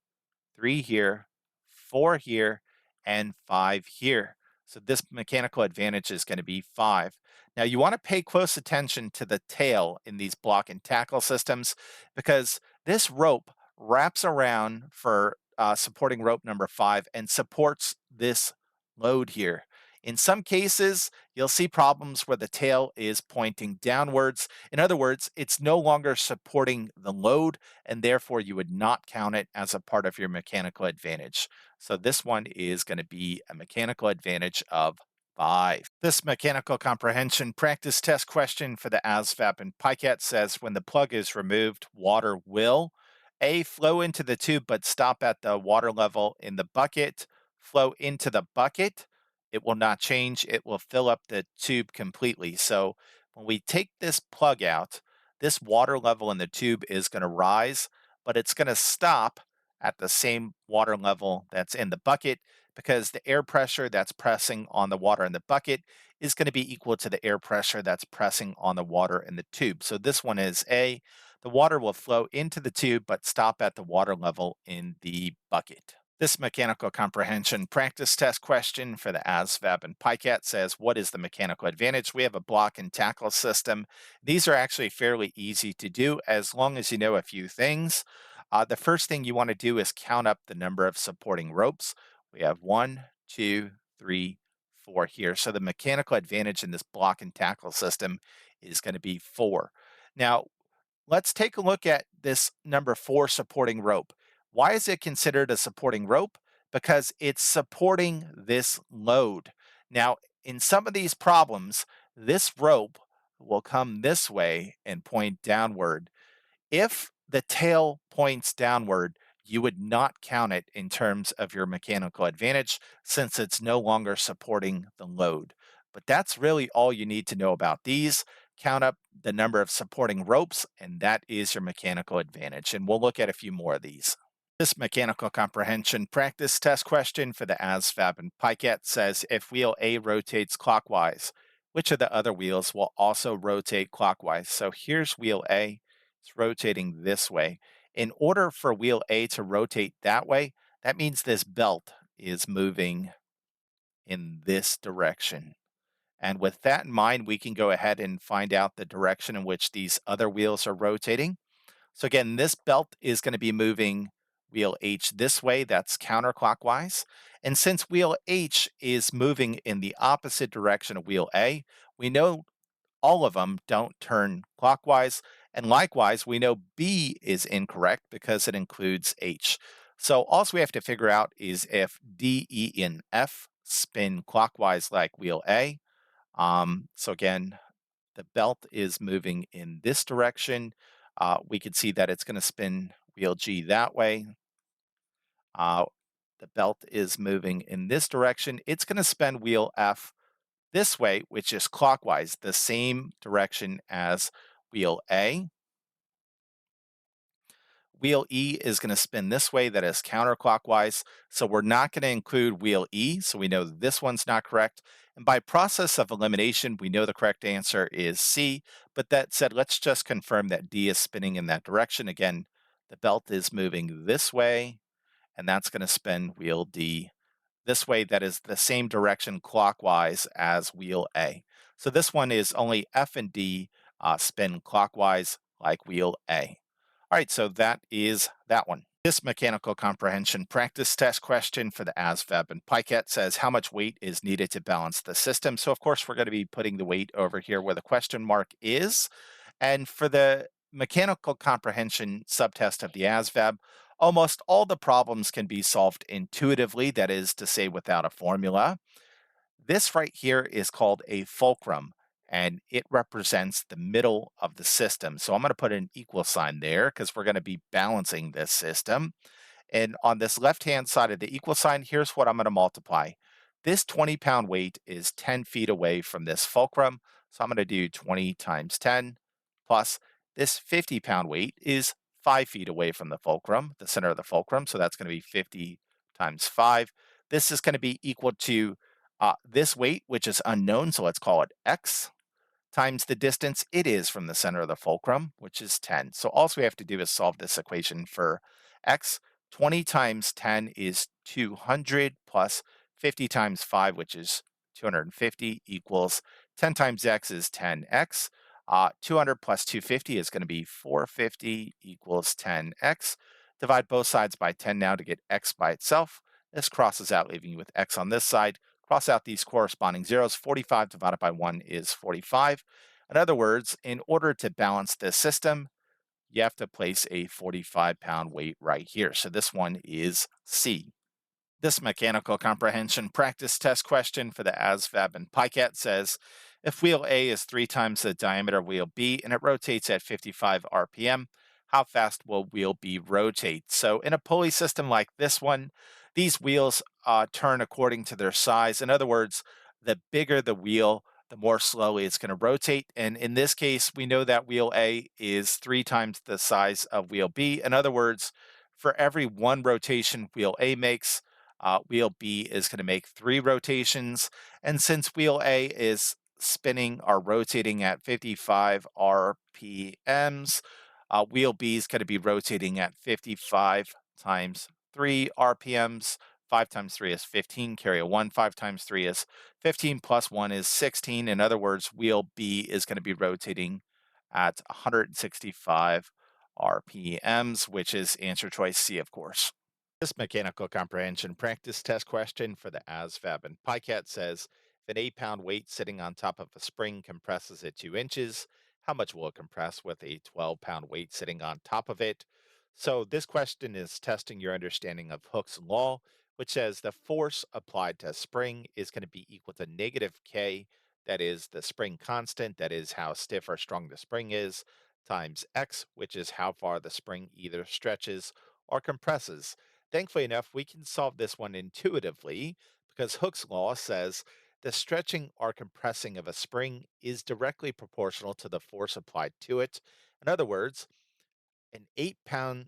3 here, 4 here, and 5 here. So this mechanical advantage is going to be 5. Now you want to pay close attention to the tail in these block and tackle systems because this rope wraps around for supporting rope number 5 and supports this load here. In some cases, you'll see problems where the tail is pointing downwards. In other words, it's no longer supporting the load, and therefore you would not count it as a part of your mechanical advantage. So this one is going to be a mechanical advantage of 5. This mechanical comprehension practice test question for the ASVAB and PiCAT says when the plug is removed, water will A, flow into the tube but stop at the water level in the bucket, flow into the bucket. It will not change. It will fill up the tube completely. So when we take this plug out, this water level in the tube is going to rise, but it's going to stop at the same water level that's in the bucket because the air pressure that's pressing on the water in the bucket is going to be equal to the air pressure that's pressing on the water in the tube. So this one is A. The water will flow into the tube but stop at the water level in the bucket. This mechanical comprehension practice test question for the ASVAB and PICAT says, what is the mechanical advantage? We have a block and tackle system. These are actually fairly easy to do as long as you know a few things. The first thing you want to do is count up the number of supporting ropes. We have 1, 2, 3, 4 here. So the mechanical advantage in this block and tackle system is going to be 4. Now, let's take a look at this number 4 supporting rope. Why is it considered a supporting rope? Because it's supporting this load. Now, in some of these problems, this rope will come this way and point downward. If the tail points downward, you would not count it in terms of your mechanical advantage since it's no longer supporting the load. But that's really all you need to know about these. Count up the number of supporting ropes, and that is your mechanical advantage. And we'll look at a few more of these. This mechanical comprehension practice test question for the ASVAB and PICAT says if wheel A rotates clockwise, which of the other wheels will also rotate clockwise? So here's wheel A, it's rotating this way. In order for wheel A to rotate that way, that means this belt is moving in this direction. And with that in mind, we can go ahead and find out the direction in which these other wheels are rotating. So again, this belt is going to be moving wheel H this way, that's counterclockwise. And since wheel H is moving in the opposite direction of wheel A, we know all of them don't turn clockwise. And likewise, we know B is incorrect because it includes H. So all we have to figure out is if D, E, and F spin clockwise like wheel A. So again, the belt is moving in this direction. We can see that it's going to spin wheel G that way. The belt is moving in this direction. It's going to spin wheel F this way, which is clockwise, the same direction as wheel A. Wheel E is going to spin this way, that is counterclockwise. So we're not going to include wheel E, so we know this one's not correct. And by process of elimination, we know the correct answer is C. But that said, let's just confirm that D is spinning in that direction. Again, the belt is moving this way, and that's going to spin wheel D this way. That is the same direction clockwise as wheel A. So this one is only F and D spin clockwise like wheel A. All right, so that is that one. This mechanical comprehension practice test question for the ASVAB and PICAT says how much weight is needed to balance the system. So of course we're going to be putting the weight over here where the question mark is. And for the mechanical comprehension subtest of the ASVAB, almost all the problems can be solved intuitively, that is to say without a formula. This right here is called a fulcrum, and it represents the middle of the system. So I'm going to put an equal sign there because we're going to be balancing this system. And on this left-hand side of the equal sign, here's what I'm going to multiply. This 20-pound weight is 10 feet away from this fulcrum. So I'm going to do 20 times 10 plus this 50-pound weight is 5 feet away from the fulcrum, the center of the fulcrum. So that's going to be 50 times 5. This is going to be equal to this weight, which is unknown. So let's call it X times the distance it is from the center of the fulcrum, which is 10. So all we have to do is solve this equation for X. 20 times 10 is 200 plus 50 times 5, which is 250 equals 10 times X is 10X. 200 plus 250 is going to be 450 equals 10X. Divide both sides by 10 now to get X by itself. This crosses out, leaving you with X on this side. Cross out these corresponding zeros. 45 divided by 1 is 45. In other words, in order to balance this system, you have to place a 45-pound weight right here. So this one is C. This mechanical comprehension practice test question for the ASVAB and PICAT says, if wheel A is 3 times the diameter of wheel B and it rotates at 55 RPM, how fast will wheel B rotate? So in a pulley system like this one, these wheels turn according to their size. In other words, the bigger the wheel, the more slowly it's going to rotate. And in this case, we know that wheel A is 3 times the size of wheel B. In other words, for every one rotation wheel A makes, Wheel B is going to make 3 rotations. And since wheel A is spinning or rotating at 55 RPMs, wheel B is going to be rotating at 55 times 3 RPMs. 5 times 3 is 15, carry a 1. 5 times 3 is 15, plus 1 is 16. In other words, wheel B is going to be rotating at 165 RPMs, which is answer choice C, of course. This mechanical comprehension practice test question for the ASVAB and PICAT says, if an 8-pound weight sitting on top of a spring compresses at 2 inches, how much will it compress with a 12-pound weight sitting on top of it? So this question is testing your understanding of Hooke's law, which says the force applied to a spring is going to be equal to negative K, that is the spring constant, that is how stiff or strong the spring is, times X, which is how far the spring either stretches or compresses. Thankfully enough, we can solve this one intuitively because Hooke's law says the stretching or compressing of a spring is directly proportional to the force applied to it. In other words, an 8-pound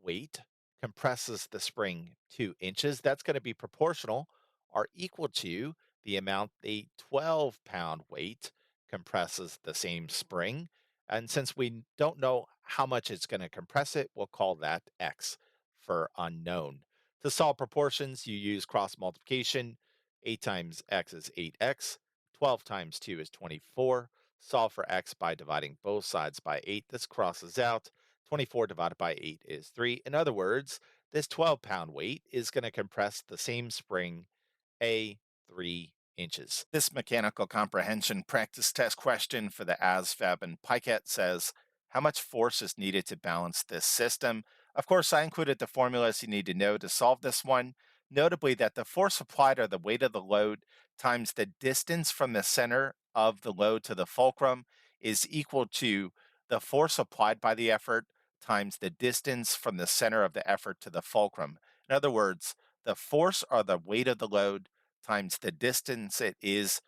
weight compresses the spring 2 inches. That's going to be proportional or equal to the amount the 12-pound weight compresses the same spring. And since we don't know how much it's going to compress it, we'll call that X for unknown. To solve proportions, you use cross multiplication. 8 times X is 8X. 12 times 2 is 24. Solve for X by dividing both sides by 8. This crosses out. 24 divided by 8 is 3. In other words, this 12-pound weight is going to compress the same spring A 3 inches. This mechanical comprehension practice test question for the ASVAB and PICAT says, how much force is needed to balance this system? Of course, I included the formulas you need to know to solve this one, notably that the force applied or the weight of the load times the distance from the center of the load to the fulcrum is equal to the force applied by the effort times the distance from the center of the effort to the fulcrum. In other words, the force or the weight of the load times the distance it is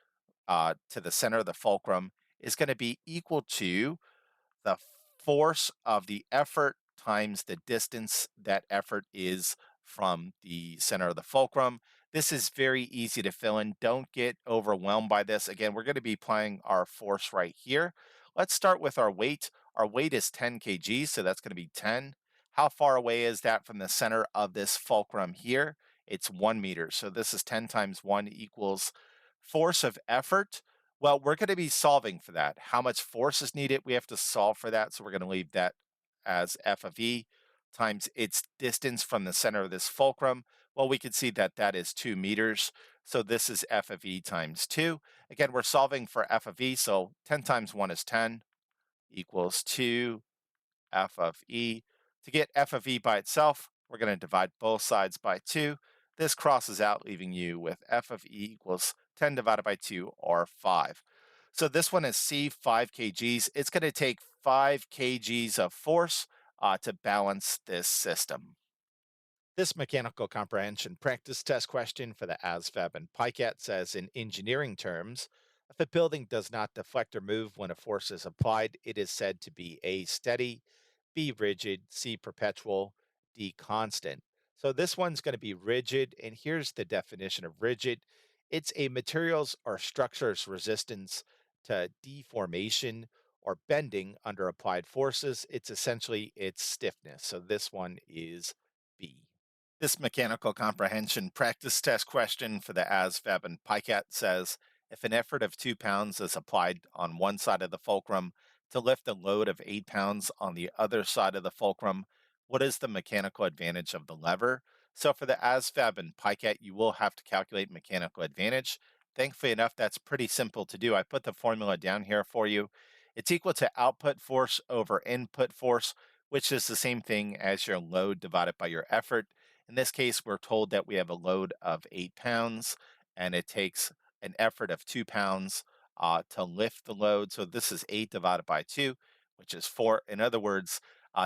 to the center of the fulcrum is going to be equal to the force of the effort times the distance that effort is from the center of the fulcrum. This is very easy to fill in. Don't get overwhelmed by this. Again, we're going to be applying our force right here. Let's start with our weight. Our weight is 10 kgs, so that's going to be 10. How far away is that from the center of this fulcrum here? It's 1 meter. So this is 10 times 1 equals force of effort. Well, we're going to be solving for that. How much force is needed? We have to solve for that. So we're going to leave that as F of E times its distance from the center of this fulcrum. Well, we can see that that is 2 meters. So this is F of E times 2. Again, we're solving for F of E. So 10 times 1 is 10 equals 2 F of E. To get F of E by itself, we're going to divide both sides by 2. This crosses out, leaving you with F of E equals 10 divided by 2, or 5. So this one is C, 5 kgs. It's going to take 5 kgs of force to balance this system. This mechanical comprehension practice test question for the ASVAB and PICAT says, in engineering terms, if a building does not deflect or move when a force is applied, it is said to be A, steady, B, rigid, C, perpetual, D, constant. So this one's going to be rigid, and here's the definition of rigid. It's a material's or structure's resistance to deformation or bending under applied forces. It's essentially its stiffness. So this one is B. This mechanical comprehension practice test question for the ASVAB and PICAT says, if an effort of 2 pounds is applied on one side of the fulcrum to lift a load of 8 pounds on the other side of the fulcrum, what is the mechanical advantage of the lever? So for the ASVAB and PICAT, you will have to calculate mechanical advantage. Thankfully enough, that's pretty simple to do. I put the formula down here for you. It's equal to output force over input force, which is the same thing as your load divided by your effort. In this case, we're told that we have a load of 8 pounds and it takes an effort of 2 pounds to lift the load. So this is 8 divided by 2, which is 4. In other words,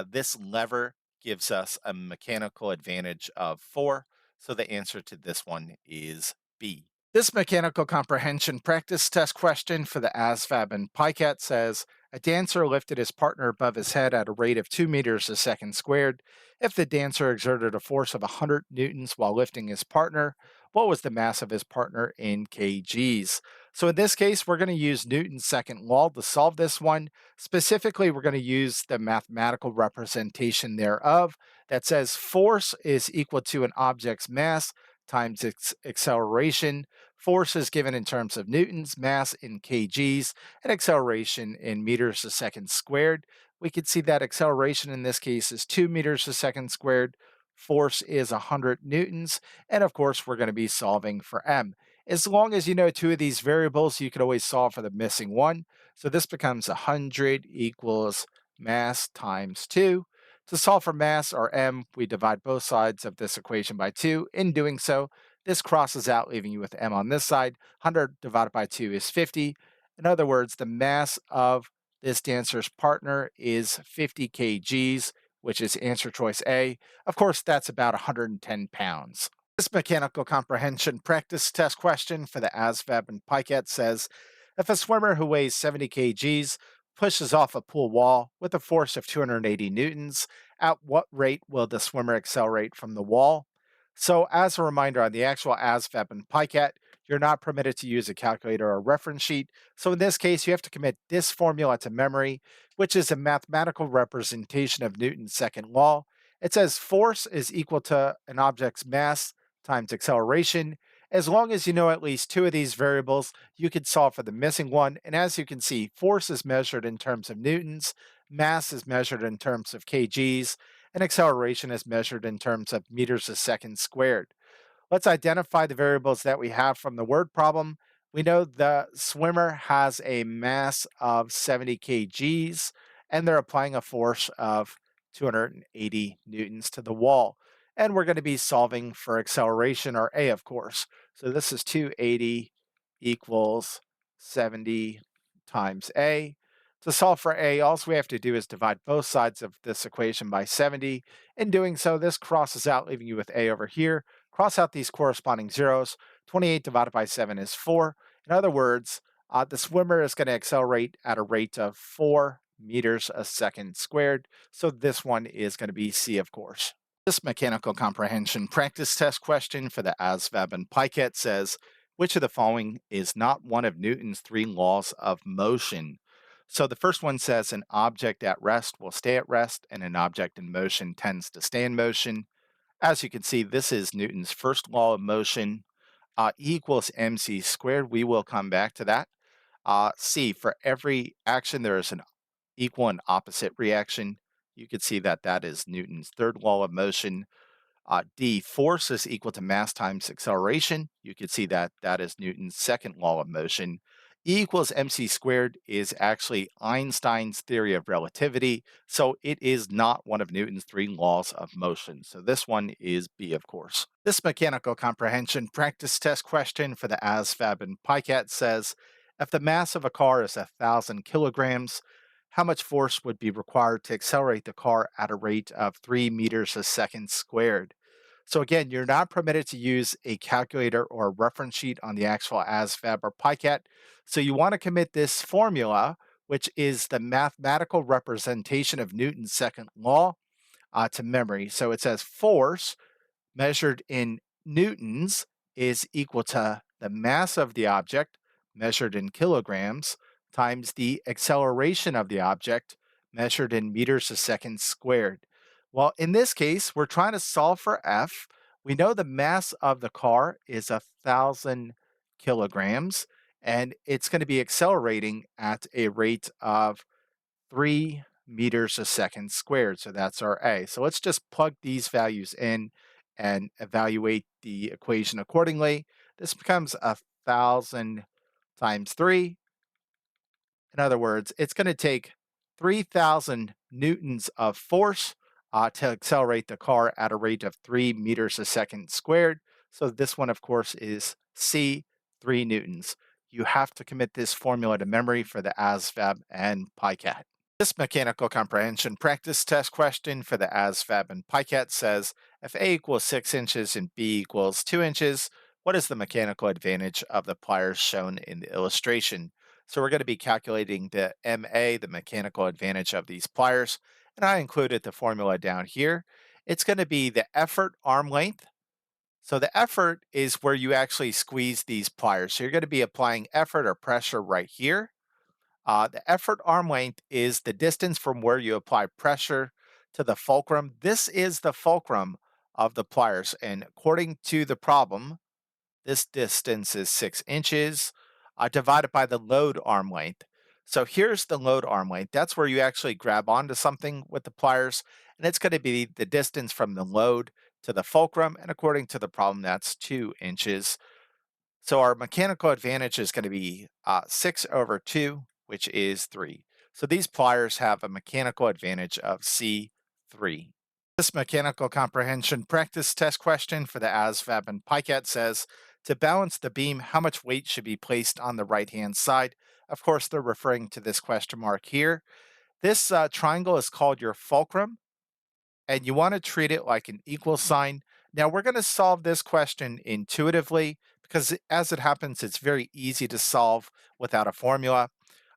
this lever gives us a mechanical advantage of 4. So the answer to this one is B. This mechanical comprehension practice test question for the ASVAB and PICAT says a dancer lifted his partner above his head at a rate of 2 meters a second squared. If the dancer exerted a force of 100 newtons while lifting his partner, what was the mass of his partner in kgs? So in this case, we're going to use Newton's second law to solve this one. Specifically, we're going to use the mathematical representation thereof that says force is equal to an object's mass times its acceleration. Force is given in terms of newtons, mass in kgs, and acceleration in meters a second squared. We can see that acceleration in this case is 2 meters a second squared. Force is 100 newtons. And of course, we're going to be solving for m. As long as you know two of these variables, you can always solve for the missing one. So this becomes 100 equals mass times 2. To solve for mass, or m, we divide both sides of this equation by 2. In doing so, this crosses out, leaving you with m on this side. 100 divided by 2 is 50. In other words, the mass of this dancer's partner is 50 kgs, which is answer choice A. Of course, that's about 110 pounds. This mechanical comprehension practice test question for the ASVAB and PICAT says if a swimmer who weighs 70 kgs pushes off a pool wall with a force of 280 newtons, at what rate will the swimmer accelerate from the wall? So, as a reminder on the actual ASVAB and PICAT, you're not permitted to use a calculator or reference sheet. So, in this case, you have to commit this formula to memory, which is a mathematical representation of Newton's second law. It says force is equal to an object's mass times acceleration. As long as you know at least two of these variables, you can solve for the missing one. And as you can see, force is measured in terms of newtons, mass is measured in terms of kgs, and acceleration is measured in terms of meters a second squared. Let's identify the variables that we have from the word problem. We know the swimmer has a mass of 70 kgs and they're applying a force of 280 newtons to the wall. And we're going to be solving for acceleration, or A, of course. So this is 280 equals 70 times A. To solve for A, all we have to do is divide both sides of this equation by 70. In doing so, this crosses out, leaving you with A over here. Cross out these corresponding zeros. 28 divided by 7 is 4. In other words, the swimmer is going to accelerate at a rate of 4 meters a second squared. So this one is going to be C, of course. This mechanical comprehension practice test question for the ASVAB and PICAT says, which of the following is not one of Newton's three laws of motion? So the first one says an object at rest will stay at rest and an object in motion tends to stay in motion. As you can see, this is Newton's first law of motion. E equals mc squared. We will come back to that. C, for every action, there is an equal and opposite reaction. You can see that that is Newton's third law of motion. D, force is equal to mass times acceleration. You can see that that is Newton's second law of motion. E equals mc squared is actually Einstein's theory of relativity, so it is not one of Newton's three laws of motion. So this one is B, of course. This mechanical comprehension practice test question for the ASVAB and PICAT says, if the mass of a car is 1,000 kilograms, how much force would be required to accelerate the car at a rate of 3 meters a second squared? So again, you're not permitted to use a calculator or a reference sheet on the actual ASVAB or PICAT. So you want to commit this formula, which is the mathematical representation of Newton's second law, to memory. So it says force measured in newtons is equal to the mass of the object measured in kilograms times the acceleration of the object measured in meters a second squared. Well, in this case, we're trying to solve for F. We know the mass of the car is 1,000 kilograms, and it's going to be accelerating at a rate of 3 meters a second squared. So that's our A. So let's just plug these values in and evaluate the equation accordingly. This becomes 1,000 times 3. In other words, it's going to take 3,000 newtons of force to accelerate the car at a rate of 3 meters a second squared. So this one, of course, is C, 3 newtons. You have to commit this formula to memory for the ASVAB and PICAT. This mechanical comprehension practice test question for the ASVAB and PICAT says if A equals 6 inches and B equals 2 inches, What is the mechanical advantage of the pliers shown in the illustration? So we're going to be calculating the MA, the mechanical advantage of these pliers, and I included the formula down here. It's going to be the effort arm length. So the effort is where you actually squeeze these pliers. So you're going to be applying effort or pressure right here. The effort arm length is the distance from where you apply pressure to the fulcrum. This is the fulcrum of the pliers. And according to the problem, this distance is 6 inches divided by the load arm length. So here's the load arm length. That's where you actually grab onto something with the pliers, and it's going to be the distance from the load to the fulcrum. And according to the problem, that's 2 inches. So our mechanical advantage is going to be 6 over 2, which is 3. So these pliers have a mechanical advantage of C3. This mechanical comprehension practice test question for the ASVAB and PICAT says, to balance the beam, how much weight should be placed on the right-hand side? Of course, they're referring to this question mark here. This triangle is called your fulcrum, and you want to treat it like an equal sign. Now, we're going to solve this question intuitively because as it happens, it's very easy to solve without a formula.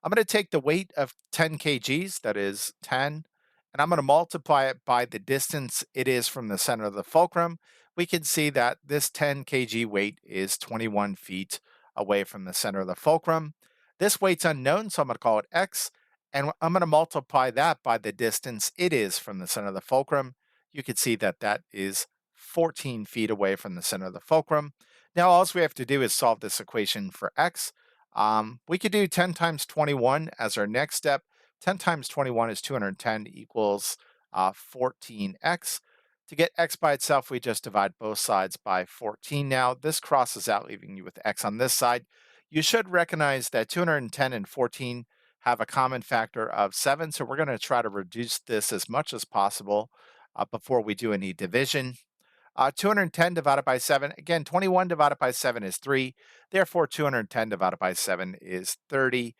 I'm going to take the weight of 10 kgs, that is 10, and I'm going to multiply it by the distance it is from the center of the fulcrum. We can see that this 10 kg weight is 21 feet away from the center of the fulcrum. This weight's unknown, so I'm going to call it x, and I'm going to multiply that by the distance it is from the center of the fulcrum. You can see that that is 14 feet away from the center of the fulcrum. Now, all we have to do is solve this equation for x. We could do 10 times 21 as our next step. 10 times 21 is 210 equals 14x. To get x by itself, we just divide both sides by 14 now. This crosses out, leaving you with x on this side. You should recognize that 210 and 14 have a common factor of 7, so we're going to try to reduce this as much as possible before we do any division. 210 divided by 7, again, 21 divided by 7 is 3. Therefore, 210 divided by 7 is 30.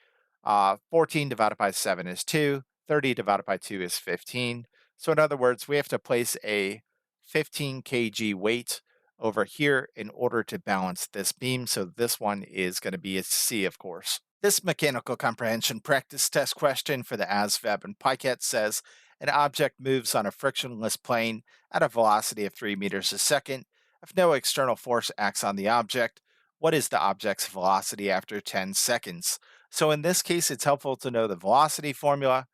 14 divided by 7 is 2. 30 divided by 2 is 15. So in other words, we have to place a 15 kg weight over here in order to balance this beam. So this one is going to be a C, of course. This mechanical comprehension practice test question for the ASVAB and PICAT says an object moves on a frictionless plane at a velocity of 3 meters a second. If no external force acts on the object, what is the object's velocity after 10 seconds? So in this case, it's helpful to know the velocity formula.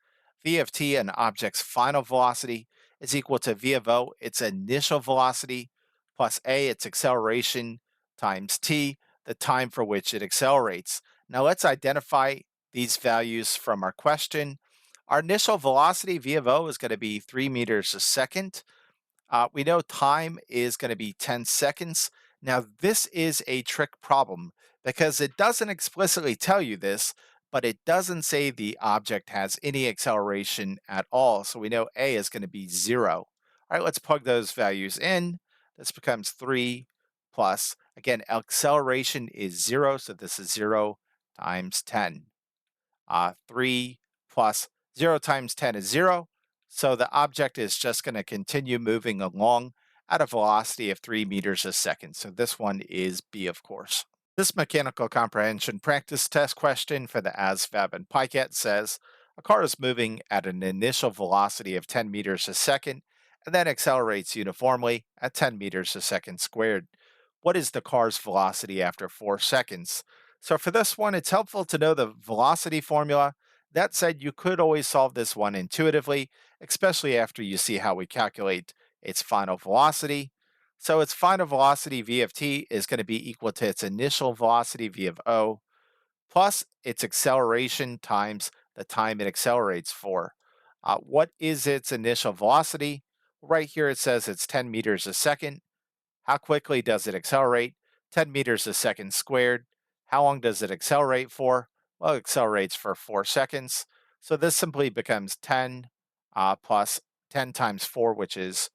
V of t, an object's final velocity, is equal to V of o, its initial velocity, plus a, its acceleration, times t, the time for which it accelerates. Now let's identify these values from our question. Our initial velocity, V of o, is going to be 3 meters a second. We know time is going to be 10 seconds. Now, this is a trick problem because it doesn't explicitly tell you this, but it doesn't say the object has any acceleration at all. So we know A is going to be 0. All right, let's plug those values in. This becomes 3 plus, again, acceleration is 0, so this is 0 times 10. 3 plus 0 times 10 is 0. So the object is just going to continue moving along at a velocity of 3 meters a second. So this one is B, of course. This mechanical comprehension practice test question for the ASVAB and PICAT says a car is moving at an initial velocity of 10 meters a second and then accelerates uniformly at 10 meters a second squared. What is the car's velocity after 4 seconds? So for this one, it's helpful to know the velocity formula. That said, you could always solve this one intuitively, especially after you see how we calculate its final velocity. So its final velocity, v of t, is going to be equal to its initial velocity, v of o, plus its acceleration times the time it accelerates for. What is its initial velocity? Right here it says it's 10 meters a second. How quickly does it accelerate? 10 meters a second squared. How long does it accelerate for? Well, it accelerates for 4 seconds. So this simply becomes 10 plus 10 times 4, which is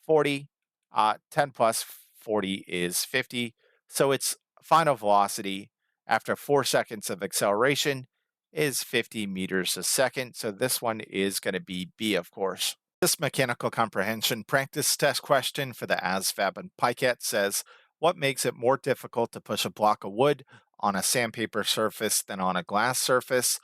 40. 10 plus 40 is 50. So its final velocity after 4 seconds of acceleration is 50 meters a second. So this one is going to be B, of course. This mechanical comprehension practice test question for the ASVAB and PICAT says, What makes it more difficult to push a block of wood on a sandpaper surface than on a glass surface?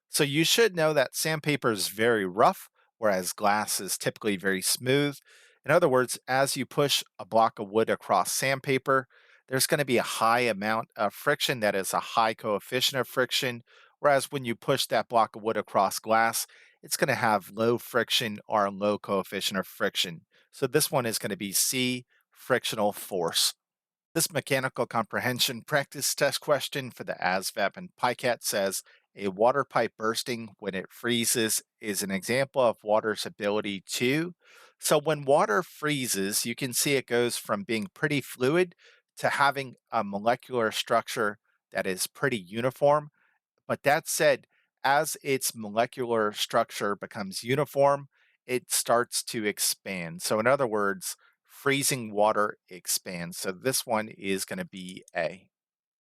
So you should know that sandpaper is very rough, whereas glass is typically very smooth. In other words, as you push a block of wood across sandpaper, there's going to be a high amount of friction, that is a high coefficient of friction. Whereas when you push that block of wood across glass, it's going to have low friction or a low coefficient of friction. So this one is going to be C, frictional force. This mechanical comprehension practice test question for the ASVAB and PICAT says a water pipe bursting when it freezes is an example of water's ability to. So when water freezes, you can see it goes from being pretty fluid to having a molecular structure that is pretty uniform. But that said, as its molecular structure becomes uniform, it starts to expand. So, in other words, freezing water expands. So, this one is going to be A.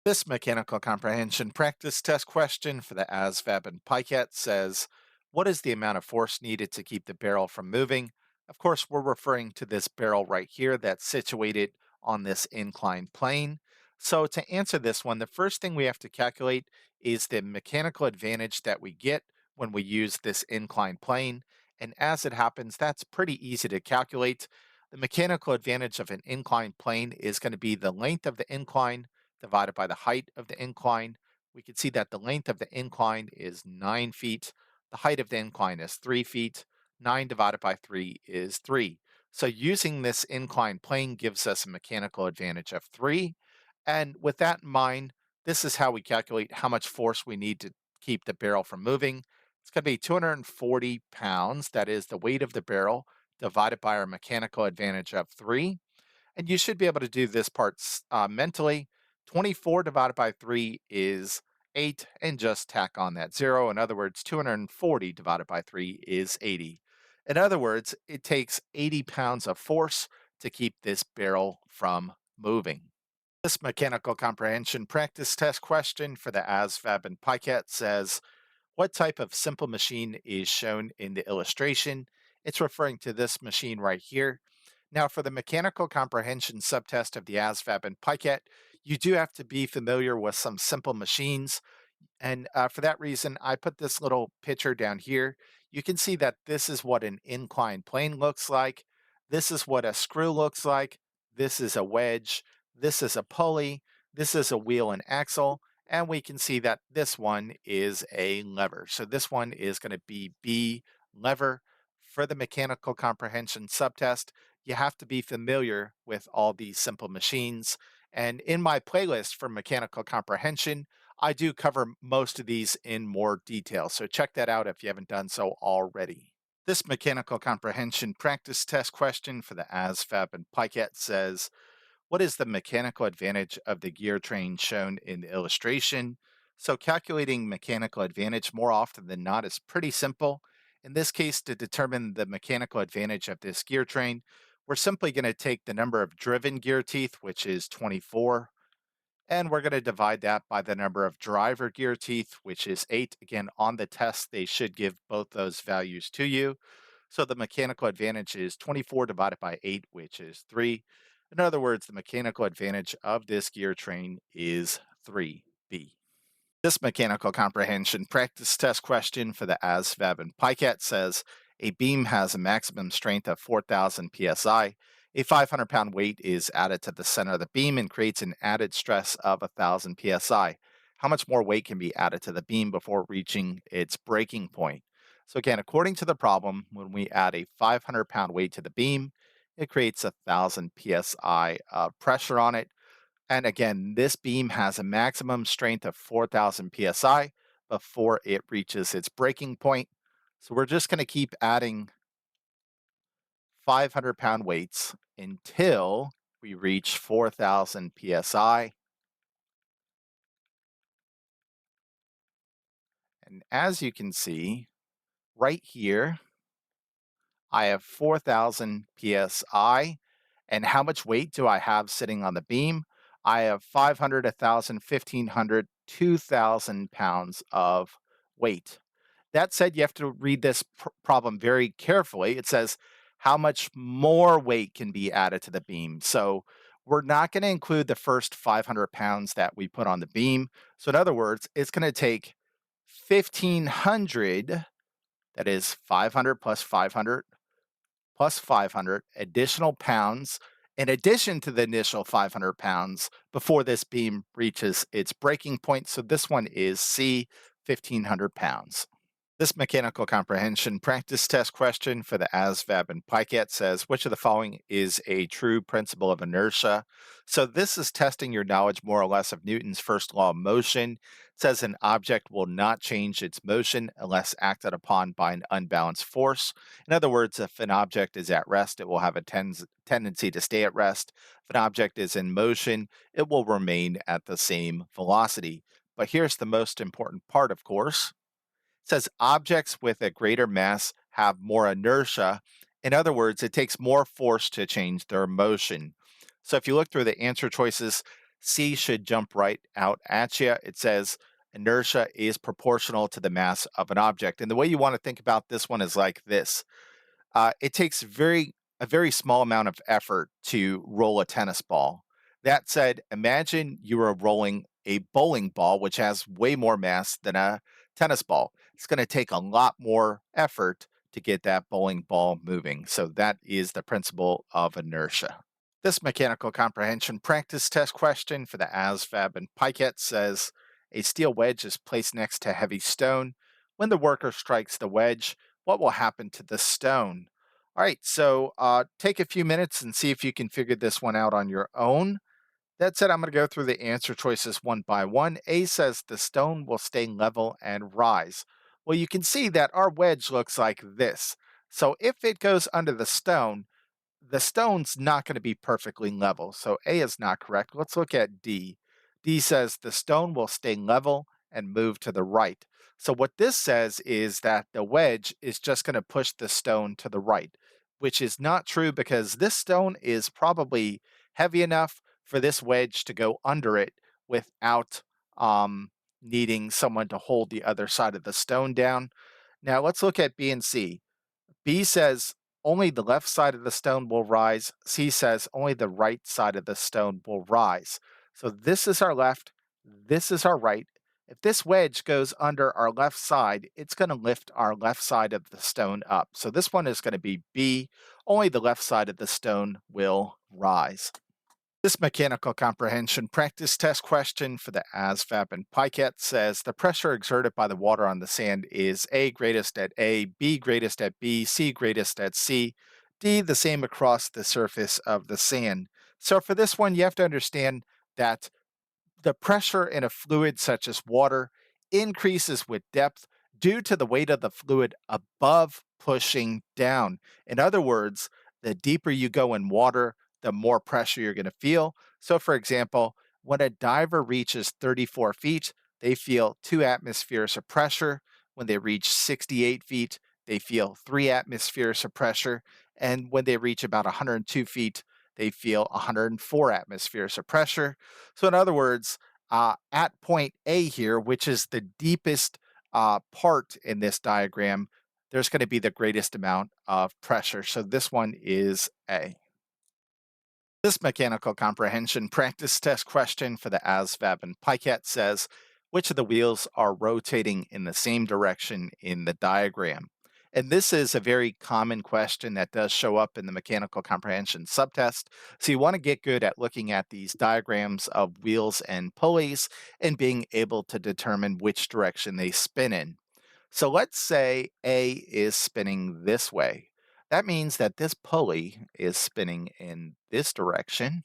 This mechanical comprehension practice test question for the ASVAB and PICAT says, what is the amount of force needed to keep the barrel from moving? Of course, we're referring to this barrel right here that's situated on this inclined plane. So to answer this one, the first thing we have to calculate is the mechanical advantage that we get when we use this inclined plane. And as it happens, that's pretty easy to calculate. The mechanical advantage of an inclined plane is going to be the length of the incline divided by the height of the incline. We can see that the length of the incline is 9 feet. The height of the incline is 3 feet. 9 divided by 3 is 3. So using this inclined plane gives us a mechanical advantage of 3. And with that in mind, this is how we calculate how much force we need to keep the barrel from moving. It's going to be 240 pounds. That is the weight of the barrel divided by our mechanical advantage of 3. And you should be able to do this part mentally. 24 divided by 3 is 8, and just tack on that 0. In other words, 240 divided by 3 is 80. In other words, it takes 80 pounds of force to keep this barrel from moving. This mechanical comprehension practice test question for the ASVAB and PICAT says, what type of simple machine is shown in the illustration? It's referring to this machine right here. Now, for the mechanical comprehension subtest of the ASVAB and PICAT, you do have to be familiar with some simple machines. And for that reason, I put this little picture down here. You can see that this is what an inclined plane looks like. This is what a screw looks like. This is a wedge. This is a pulley. This is a wheel and axle. And we can see that this one is a lever. So this one is going to be B, lever. For the mechanical comprehension subtest, you have to be familiar with all these simple machines. And in my playlist for mechanical comprehension, I do cover most of these in more detail, so check that out if you haven't done so already. This mechanical comprehension practice test question for the ASVAB and PICAT says, what is the mechanical advantage of the gear train shown in the illustration? So calculating mechanical advantage more often than not is pretty simple. In this case, to determine the mechanical advantage of this gear train, we're simply going to take the number of driven gear teeth, which is 24, and we're going to divide that by the number of driver gear teeth, which is 8. Again, on the test, they should give both those values to you. So the mechanical advantage is 24 divided by 8, which is 3. In other words, the mechanical advantage of this gear train is 3B. This mechanical comprehension practice test question for the ASVAB and PICAT says a beam has a maximum strength of 4,000 psi. A 500-pound weight is added to the center of the beam and creates an added stress of 1,000 psi. How much more weight can be added to the beam before reaching its breaking point? So again, according to the problem, when we add a 500-pound weight to the beam, it creates 1,000 psi of pressure on it. And again, this beam has a maximum strength of 4,000 psi before it reaches its breaking point. So we're just going to keep adding 500-pound weights until we reach 4,000 psi. And as you can see right here, I have 4,000 psi. And how much weight do I have sitting on the beam? I have 500, 1,000, 1,500, 2,000 pounds of weight. That said, you have to read this problem very carefully. It says how much more weight can be added to the beam. So we're not going to include the first 500 pounds that we put on the beam. So, in other words, it's going to take 1,500, that is 500 plus 500 plus 500 additional pounds in addition to the initial 500 pounds before this beam reaches its breaking point. So, this one is C, 1,500 pounds. This mechanical comprehension practice test question for the ASVAB and PICAT says, which of the following is a true principle of inertia? So this is testing your knowledge more or less of Newton's first law of motion. It says an object will not change its motion unless acted upon by an unbalanced force. In other words, if an object is at rest, it will have a tendency to stay at rest. If an object is in motion, it will remain at the same velocity. But here's the most important part, of course. Says objects with a greater mass have more inertia. In other words, it takes more force to change their motion. So if you look through the answer choices, C should jump right out at you. It says inertia is proportional to the mass of an object. And the way you want to think about this one is like this. It takes a very small amount of effort to roll a tennis ball. That said, imagine you are rolling a bowling ball, which has way more mass than a tennis ball. It's going to take a lot more effort to get that bowling ball moving. So that is the principle of inertia. This mechanical comprehension practice test question for the ASVAB and PICAT says a steel wedge is placed next to a heavy stone. When the worker strikes the wedge, what will happen to the stone? All right, so take a few minutes and see if you can figure this one out on your own. That said, I'm going to go through the answer choices one by one. A says the stone will stay level and rise. Well, you can see that our wedge looks like this. So if it goes under the stone's not going to be perfectly level. So A is not correct. Let's look at D. D says the stone will stay level and move to the right. So what this says is that the wedge is just going to push the stone to the right, which is not true because this stone is probably heavy enough for this wedge to go under it without needing someone to hold the other side of the stone down. Now let's look at B and C. B says only the left side of the stone will rise. C says only the right side of the stone will rise. So this is our left, this is our right. If this wedge goes under our left side, it's going to lift our left side of the stone up. So this one is going to be B. Only the left side of the stone will rise. This mechanical comprehension practice test question for the ASVAB and PICAT says the pressure exerted by the water on the sand is A greatest at A, B greatest at B, C greatest at C, D the same across the surface of the sand. So for this one, you have to understand that the pressure in a fluid such as water increases with depth due to the weight of the fluid above pushing down. In other words, the deeper you go in water, the more pressure you're going to feel. So, for example, when a diver reaches 34 feet, they feel 2 atmospheres of pressure. When they reach 68 feet, they feel 3 atmospheres of pressure. And when they reach about 102 feet, they feel 104 atmospheres of pressure. So, in other words, at point A here, which is the deepest part in this diagram, there's going to be the greatest amount of pressure. So, this one is A. This mechanical comprehension practice test question for the ASVAB and PICAT says, which of the wheels are rotating in the same direction in the diagram? And this is a very common question that does show up in the mechanical comprehension subtest. So you want to get good at looking at these diagrams of wheels and pulleys and being able to determine which direction they spin in. So let's say A is spinning this way. That means that this pulley is spinning in this direction.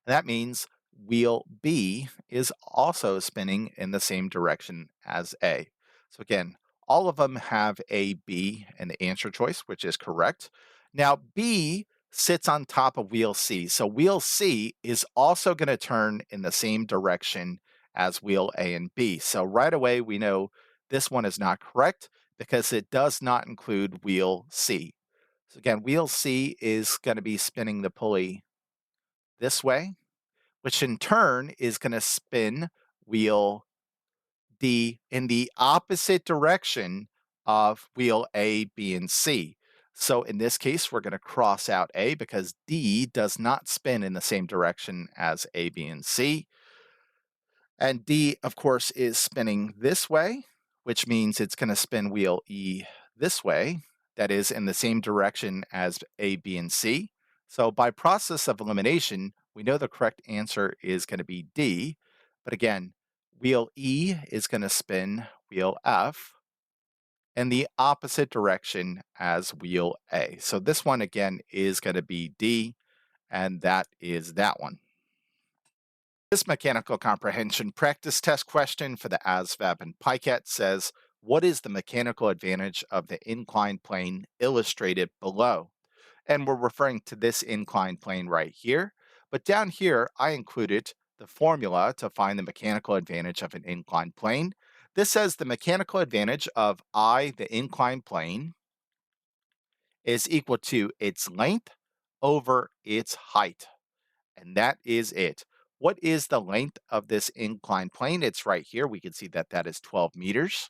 That means wheel B is also spinning in the same direction as A. So again, all of them have A, B in the answer choice, which is correct. Now B sits on top of wheel C. So wheel C is also going to turn in the same direction as wheel A and B. So right away, we know this one is not correct because it does not include wheel C. So again, wheel C is going to be spinning the pulley this way, which in turn is going to spin wheel D in the opposite direction of wheel A, B, and C. So in this case, we're going to cross out A because D does not spin in the same direction as A, B, and C. And D, of course, is spinning this way, which means it's going to spin wheel E this way, that is in the same direction as A, B, and C. So by process of elimination, we know the correct answer is going to be D. But again, wheel E is going to spin wheel F in the opposite direction as wheel A. So this one again is going to be D, and that is that one. This mechanical comprehension practice test question for the ASVAB and PICAT says, what is the mechanical advantage of the inclined plane illustrated below? And we're referring to this inclined plane right here. But down here, I included the formula to find the mechanical advantage of an inclined plane. This says the mechanical advantage of I, the inclined plane, is equal to its length over its height. And that is it. What is the length of this inclined plane? It's right here. We can see that that is 12 meters.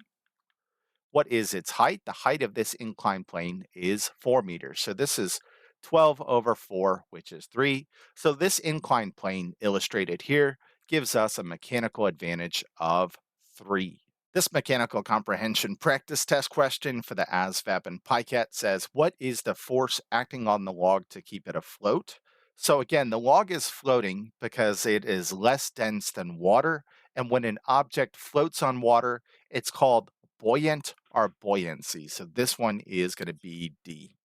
What is its height? The height of this inclined plane is 4 meters. So this is 12 over 4, which is 3. So this inclined plane illustrated here gives us a mechanical advantage of 3. This mechanical comprehension practice test question for the ASVAB and PICAT says, what is the force acting on the log to keep it afloat? So again, the log is floating because it is less dense than water. And when an object floats on water, it's called buoyant or buoyancy. So this one is going to be D.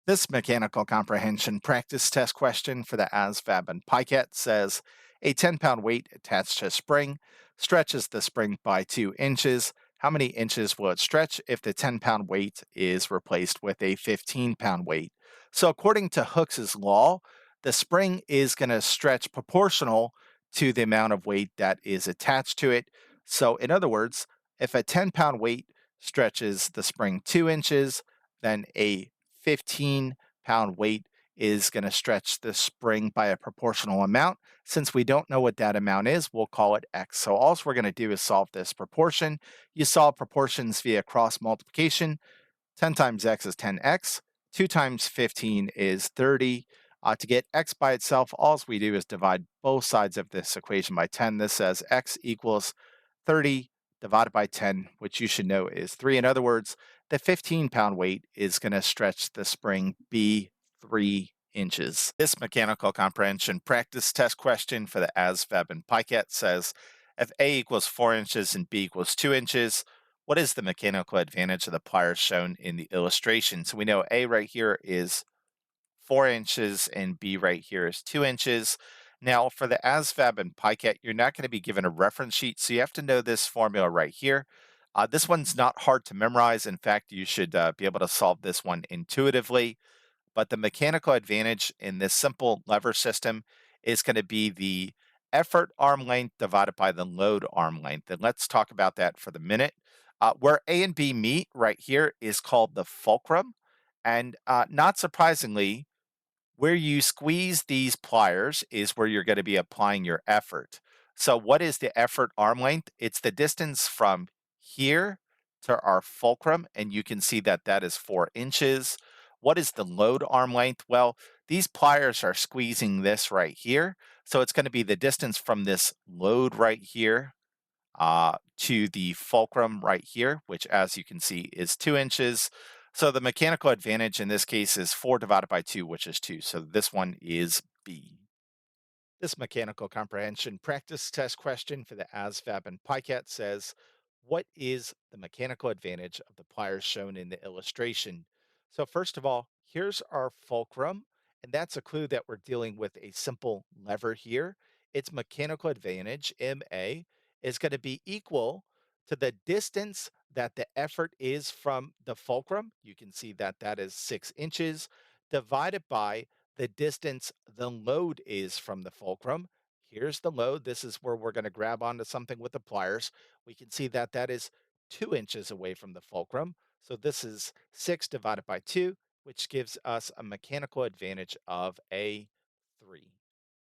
This mechanical comprehension practice test question for the ASVAB and PICAT says a 10-pound weight attached to a spring stretches the spring by 2 inches. How many inches will it stretch if the 10-pound weight is replaced with a 15-pound weight? So according to Hooke's law, the spring is going to stretch proportional to the amount of weight that is attached to it. So in other words, if a 10-pound weight stretches the spring 2 inches, then a 15-pound weight is going to stretch the spring by a proportional amount. Since we don't know what that amount is, we'll call it x. So all we're going to do is solve this proportion. You solve proportions via cross multiplication. 10 times x is 10x. 2 times 15 is 30. To get x by itself, all we do is divide both sides of this equation by 10. This says x equals 30 divided by 10, which you should know is 3. In other words, the 15-pound weight is going to stretch the spring B 3 inches. This mechanical comprehension practice test question for the ASVAB and PICAT says, if A equals 4 inches and B equals 2 inches, what is the mechanical advantage of the pliers shown in the illustration? So we know A right here is 4 inches and B right here is 2 inches. Now for the ASVAB and PICAT, you're not going to be given a reference sheet, so you have to know this formula right here. This one's not hard to memorize. In fact, you should be able to solve this one intuitively. But the mechanical advantage in this simple lever system is going to be the effort arm length divided by the load arm length. And let's talk about that for the minute. Where A and B meet right here is called the fulcrum. And not surprisingly, where you squeeze these pliers is where you're going to be applying your effort. So what is the effort arm length? It's the distance from here to our fulcrum, and you can see that that is 4 inches. What is the load arm length? Well, these pliers are squeezing this right here. So it's going to be the distance from this load right here to the fulcrum right here, which as you can see is 2 inches. So the mechanical advantage in this case is 4 divided by 2, which is 2. So this one is B. This mechanical comprehension practice test question for the ASVAB and PICAT says, what is the mechanical advantage of the pliers shown in the illustration? So first of all, here's our fulcrum, and that's a clue that we're dealing with a simple lever here. Its mechanical advantage, MA, is going to be equal to the distance that the effort is from the fulcrum. You can see that that is 6 inches divided by the distance the load is from the fulcrum. Here's the load. This is where we're going to grab onto something with the pliers. We can see that that is 2 inches away from the fulcrum. So this is 6 divided by 2, which gives us a mechanical advantage of a 3.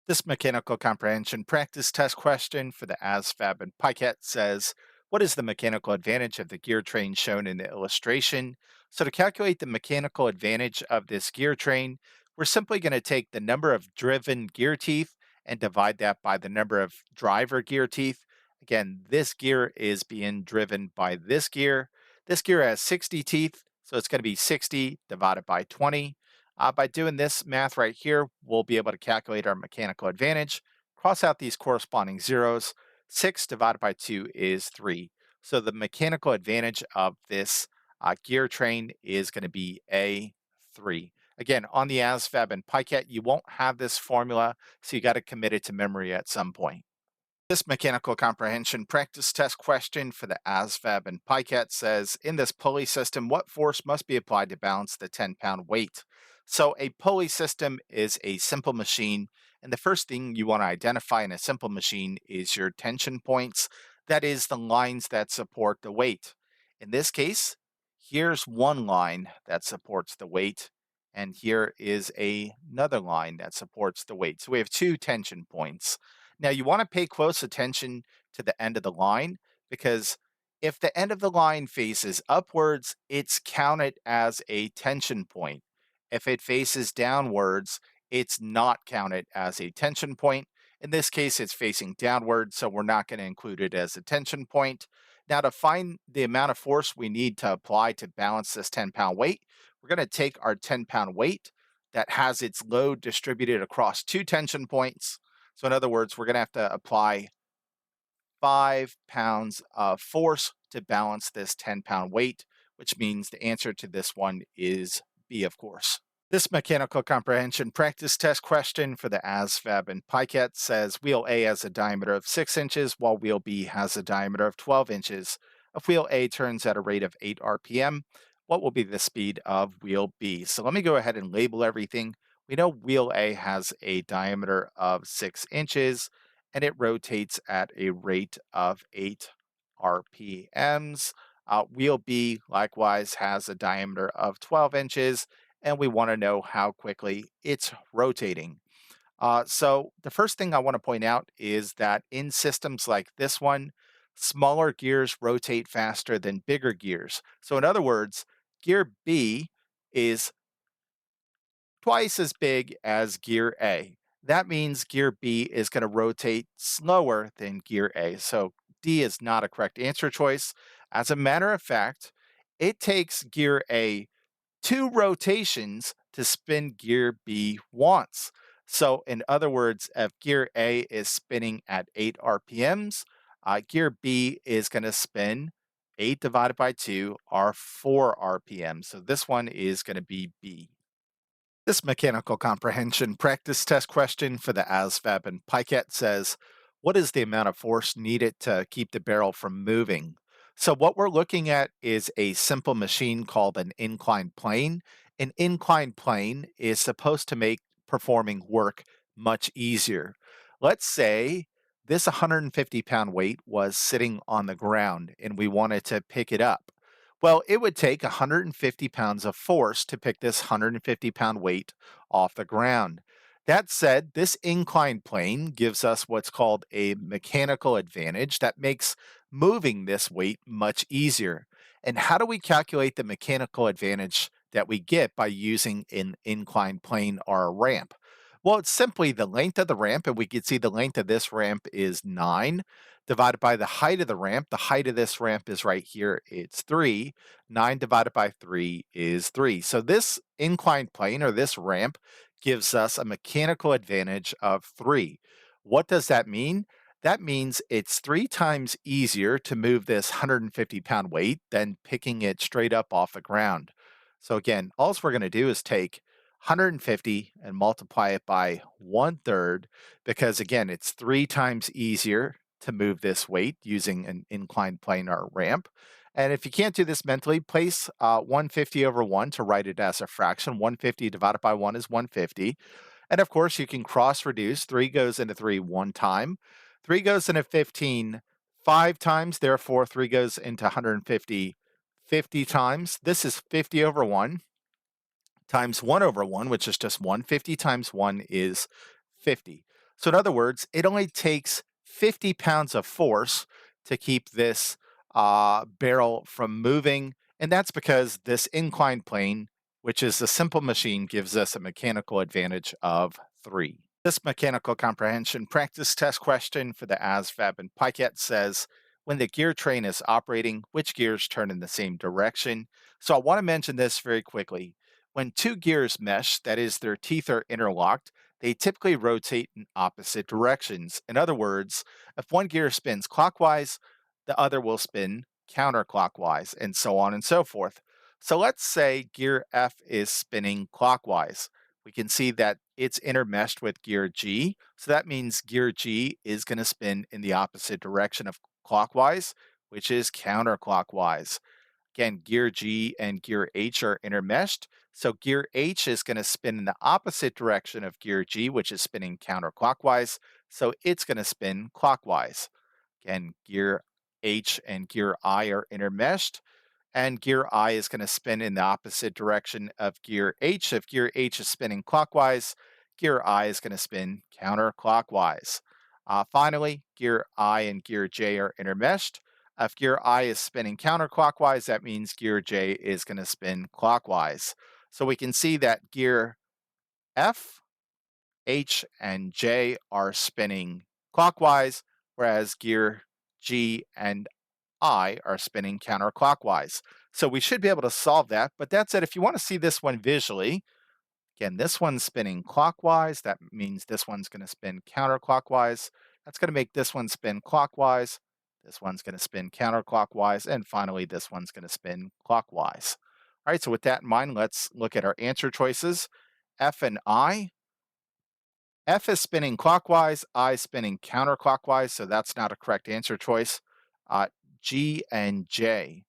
This mechanical comprehension practice test question for the ASVAB and PICAT says, what is the mechanical advantage of the gear train shown in the illustration? So to calculate the mechanical advantage of this gear train, we're simply going to take the number of driven gear teeth and divide that by the number of driver gear teeth. Again, this gear is being driven by this gear. This gear has 60 teeth, so it's going to be 60 divided by 20. By doing this math right here, we'll be able to calculate our mechanical advantage. Cross out these corresponding zeros. 6 divided by 2 is 3. So the mechanical advantage of this gear train is going to be A3. Again, on the ASVAB and PiCat, you won't have this formula, so you got to commit it to memory at some point. This mechanical comprehension practice test question for the ASVAB and PiCat says, in this pulley system, what force must be applied to balance the 10-pound weight? So a pulley system is a simple machine, and the first thing you want to identify in a simple machine is your tension points. That is the lines that support the weight. In this case, here's one line that supports the weight, and here is another line that supports the weight. So we have two tension points. Now, you want to pay close attention to the end of the line because if the end of the line faces upwards, it's counted as a tension point. If it faces downwards, it's not counted as a tension point. In this case, it's facing downward, so we're not going to include it as a tension point. Now, to find the amount of force we need to apply to balance this 10-pound weight, we're going to take our 10-pound weight that has its load distributed across two tension points. So in other words, we're going to have to apply 5 pounds of force to balance this 10-pound weight, which means the answer to this one is B, of course. This mechanical comprehension practice test question for the ASVAB and PiCat says wheel A has a diameter of 6 inches while wheel B has a diameter of 12 inches. If wheel A turns at a rate of 8 RPM, what will be the speed of wheel B? So let me go ahead and label everything. We know wheel A has a diameter of 6 inches and it rotates at a rate of 8 RPMs. Wheel B likewise has a diameter of 12 inches and we want to know how quickly it's rotating. So the first thing I want to point out is that in systems like this one, smaller gears rotate faster than bigger gears. So in other words, gear B is twice as big as gear A. That means gear B is going to rotate slower than gear A. So D is not a correct answer choice. As a matter of fact, it takes gear A 2 rotations to spin gear B once. So, in other words, if gear A is spinning at 8 RPMs, gear B is going to spin 8 divided by 2 are 4 RPMs. So, this one is going to be B. This mechanical comprehension practice test question for the ASVAB and PiCat says, what is the amount of force needed to keep the barrel from moving? So what we're looking at is a simple machine called an inclined plane. An inclined plane is supposed to make performing work much easier. Let's say this 150-pound weight was sitting on the ground and we wanted to pick it up. Well, it would take 150 pounds of force to pick this 150-pound weight off the ground. That said, this inclined plane gives us what's called a mechanical advantage that makes moving this weight much easier. And how do we calculate the mechanical advantage that we get by using an inclined plane or a ramp? Well, it's simply the length of the ramp, and we can see the length of this ramp is 9 divided by the height of the ramp. The height of this ramp is right here, it's 3. 9 divided by 3 is 3. So this inclined plane or this ramp gives us a mechanical advantage of 3. What does that mean? That means it's 3 times easier to move this 150-pound weight than picking it straight up off the ground. So again, all we're going to do is take 150 and multiply it by 1/3 because again, it's 3 times easier to move this weight using an inclined plane or ramp. And if you can't do this mentally, place 150 over 1 to write it as a fraction. 150 divided by 1 is 150. And of course, you can cross reduce. 3 goes into 3 one time. 3 goes into 15 5 times. Therefore, 3 goes into 150 50 times. This is 50 over 1 times 1 over 1, which is just 150 times 1 is 50. So in other words, it only takes 50 pounds of force to keep this barrel from moving. And that's because this inclined plane, which is a simple machine, gives us a mechanical advantage of 3. This mechanical comprehension practice test question for the ASVAB and PICAT says, when the gear train is operating, which gears turn in the same direction? So I want to mention this very quickly. When two gears mesh, that is, their teeth are interlocked, they typically rotate in opposite directions. In other words, if one gear spins clockwise, the other will spin counterclockwise, and so on and so forth. So let's say gear F is spinning clockwise. We can see that it's intermeshed with gear G. So that means gear G is going to spin in the opposite direction of clockwise, which is counterclockwise. Again, gear G and gear H are intermeshed. So gear H is going to spin in the opposite direction of gear G, which is spinning counterclockwise. So it's going to spin clockwise. Again, gear H and gear I are intermeshed, and gear I is going to spin in the opposite direction of gear H. If gear H is spinning clockwise, gear I is going to spin counterclockwise. Finally, gear I and gear J are intermeshed. If gear I is spinning counterclockwise, that means gear J is going to spin clockwise. So we can see that gear F, H, and J are spinning clockwise, whereas gear G and I are spinning counterclockwise. So we should be able to solve that. But that said, if you want to see this one visually, again, this one's spinning clockwise. That means this one's going to spin counterclockwise. That's going to make this one spin clockwise. This one's going to spin counterclockwise. And finally, this one's going to spin clockwise. All right, so with that in mind, let's look at our answer choices. F and I. F is spinning clockwise, I is spinning counterclockwise, so that's not a correct answer choice. Uh, G and J.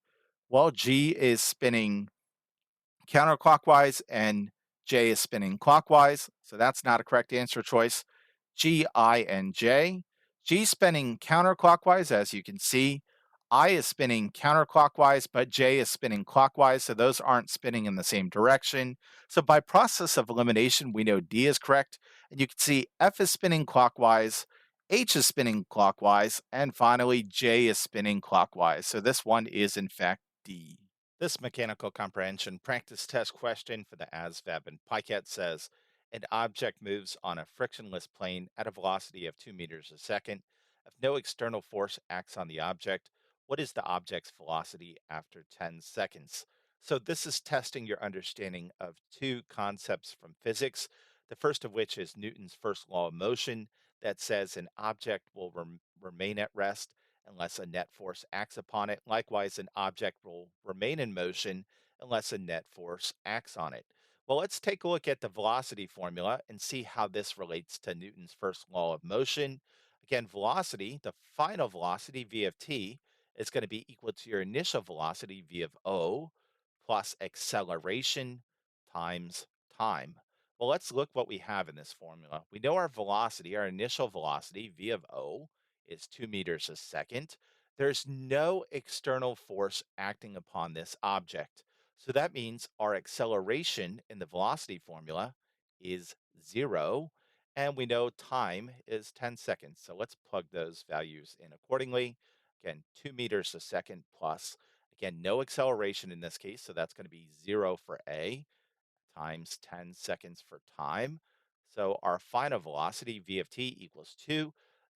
Well, G is spinning counterclockwise and J is spinning clockwise. So that's not a correct answer choice. G, I, and J. G spinning counterclockwise, as you can see. I is spinning counterclockwise, but J is spinning clockwise. So those aren't spinning in the same direction. So by process of elimination, we know D is correct. And you can see F is spinning clockwise, H is spinning clockwise, and finally J is spinning clockwise. So this one is in fact D. This mechanical comprehension practice test question for the ASVAB and PICAT says an object moves on a frictionless plane at a velocity of 2 meters a second. If no external force acts on the object, what is the object's velocity after 10 seconds? So, this is testing your understanding of two concepts from physics. The first of which is Newton's first law of motion that says an object will remain at rest unless a net force acts upon it. Likewise, an object will remain in motion unless a net force acts on it. Well, let's take a look at the velocity formula and see how this relates to Newton's first law of motion. Again, velocity, the final velocity, v of t, is going to be equal to your initial velocity, v of o, plus acceleration times time. Well, let's look what we have in this formula. We know our velocity, our initial velocity, v of o, is 2 meters a second. There's no external force acting upon this object. So that means our acceleration in the velocity formula is 0. And we know time is 10 seconds. So let's plug those values in accordingly. Again, 2 meters a second plus, again, no acceleration in this case. So that's going to be 0 for A times 10 seconds for time. So our final velocity, v of t, equals 2.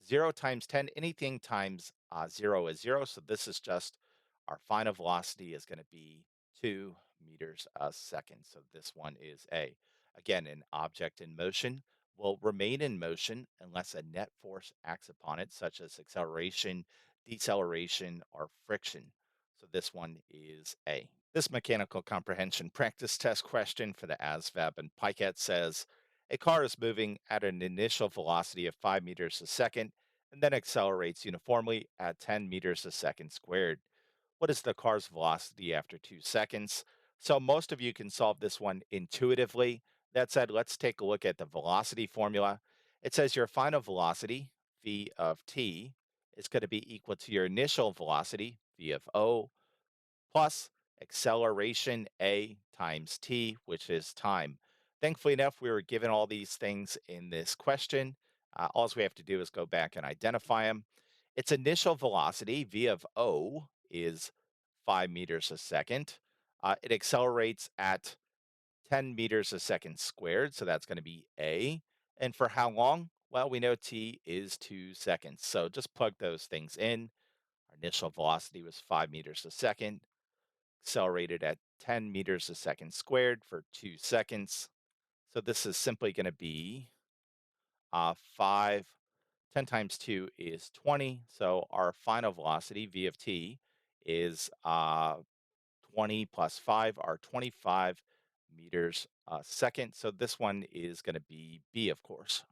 0 times 10, anything times 0 is 0. So this is just our final velocity is going to be 2 meters a second. So this one is A. Again, an object in motion will remain in motion unless a net force acts upon it, such as acceleration, deceleration, or friction. So this one is A. This mechanical comprehension practice test question for the ASVAB and PICAT says a car is moving at an initial velocity of 5 meters a second and then accelerates uniformly at 10 meters a second squared. What is the car's velocity after 2 seconds? So most of you can solve this one intuitively. That said, let's take a look at the velocity formula. It says your final velocity, v of t, is going to be equal to your initial velocity, v of o, plus acceleration a times t, which is time. Thankfully enough, we were given all these things in this question. All we have to do is go back and identify them. Its initial velocity, v of o, is 5 meters a second. It accelerates at 10 meters a second squared. So that's going to be A. And for how long? Well, we know t is 2 seconds. So just plug those things in. Our initial velocity was 5 meters a second, accelerated at 10 meters a second squared for 2 seconds. So this is simply going to be 5. 10 times 2 is 20. So our final velocity, v of t, is 20 plus 5 are 25 meters a second. So this one is going to be B, of course.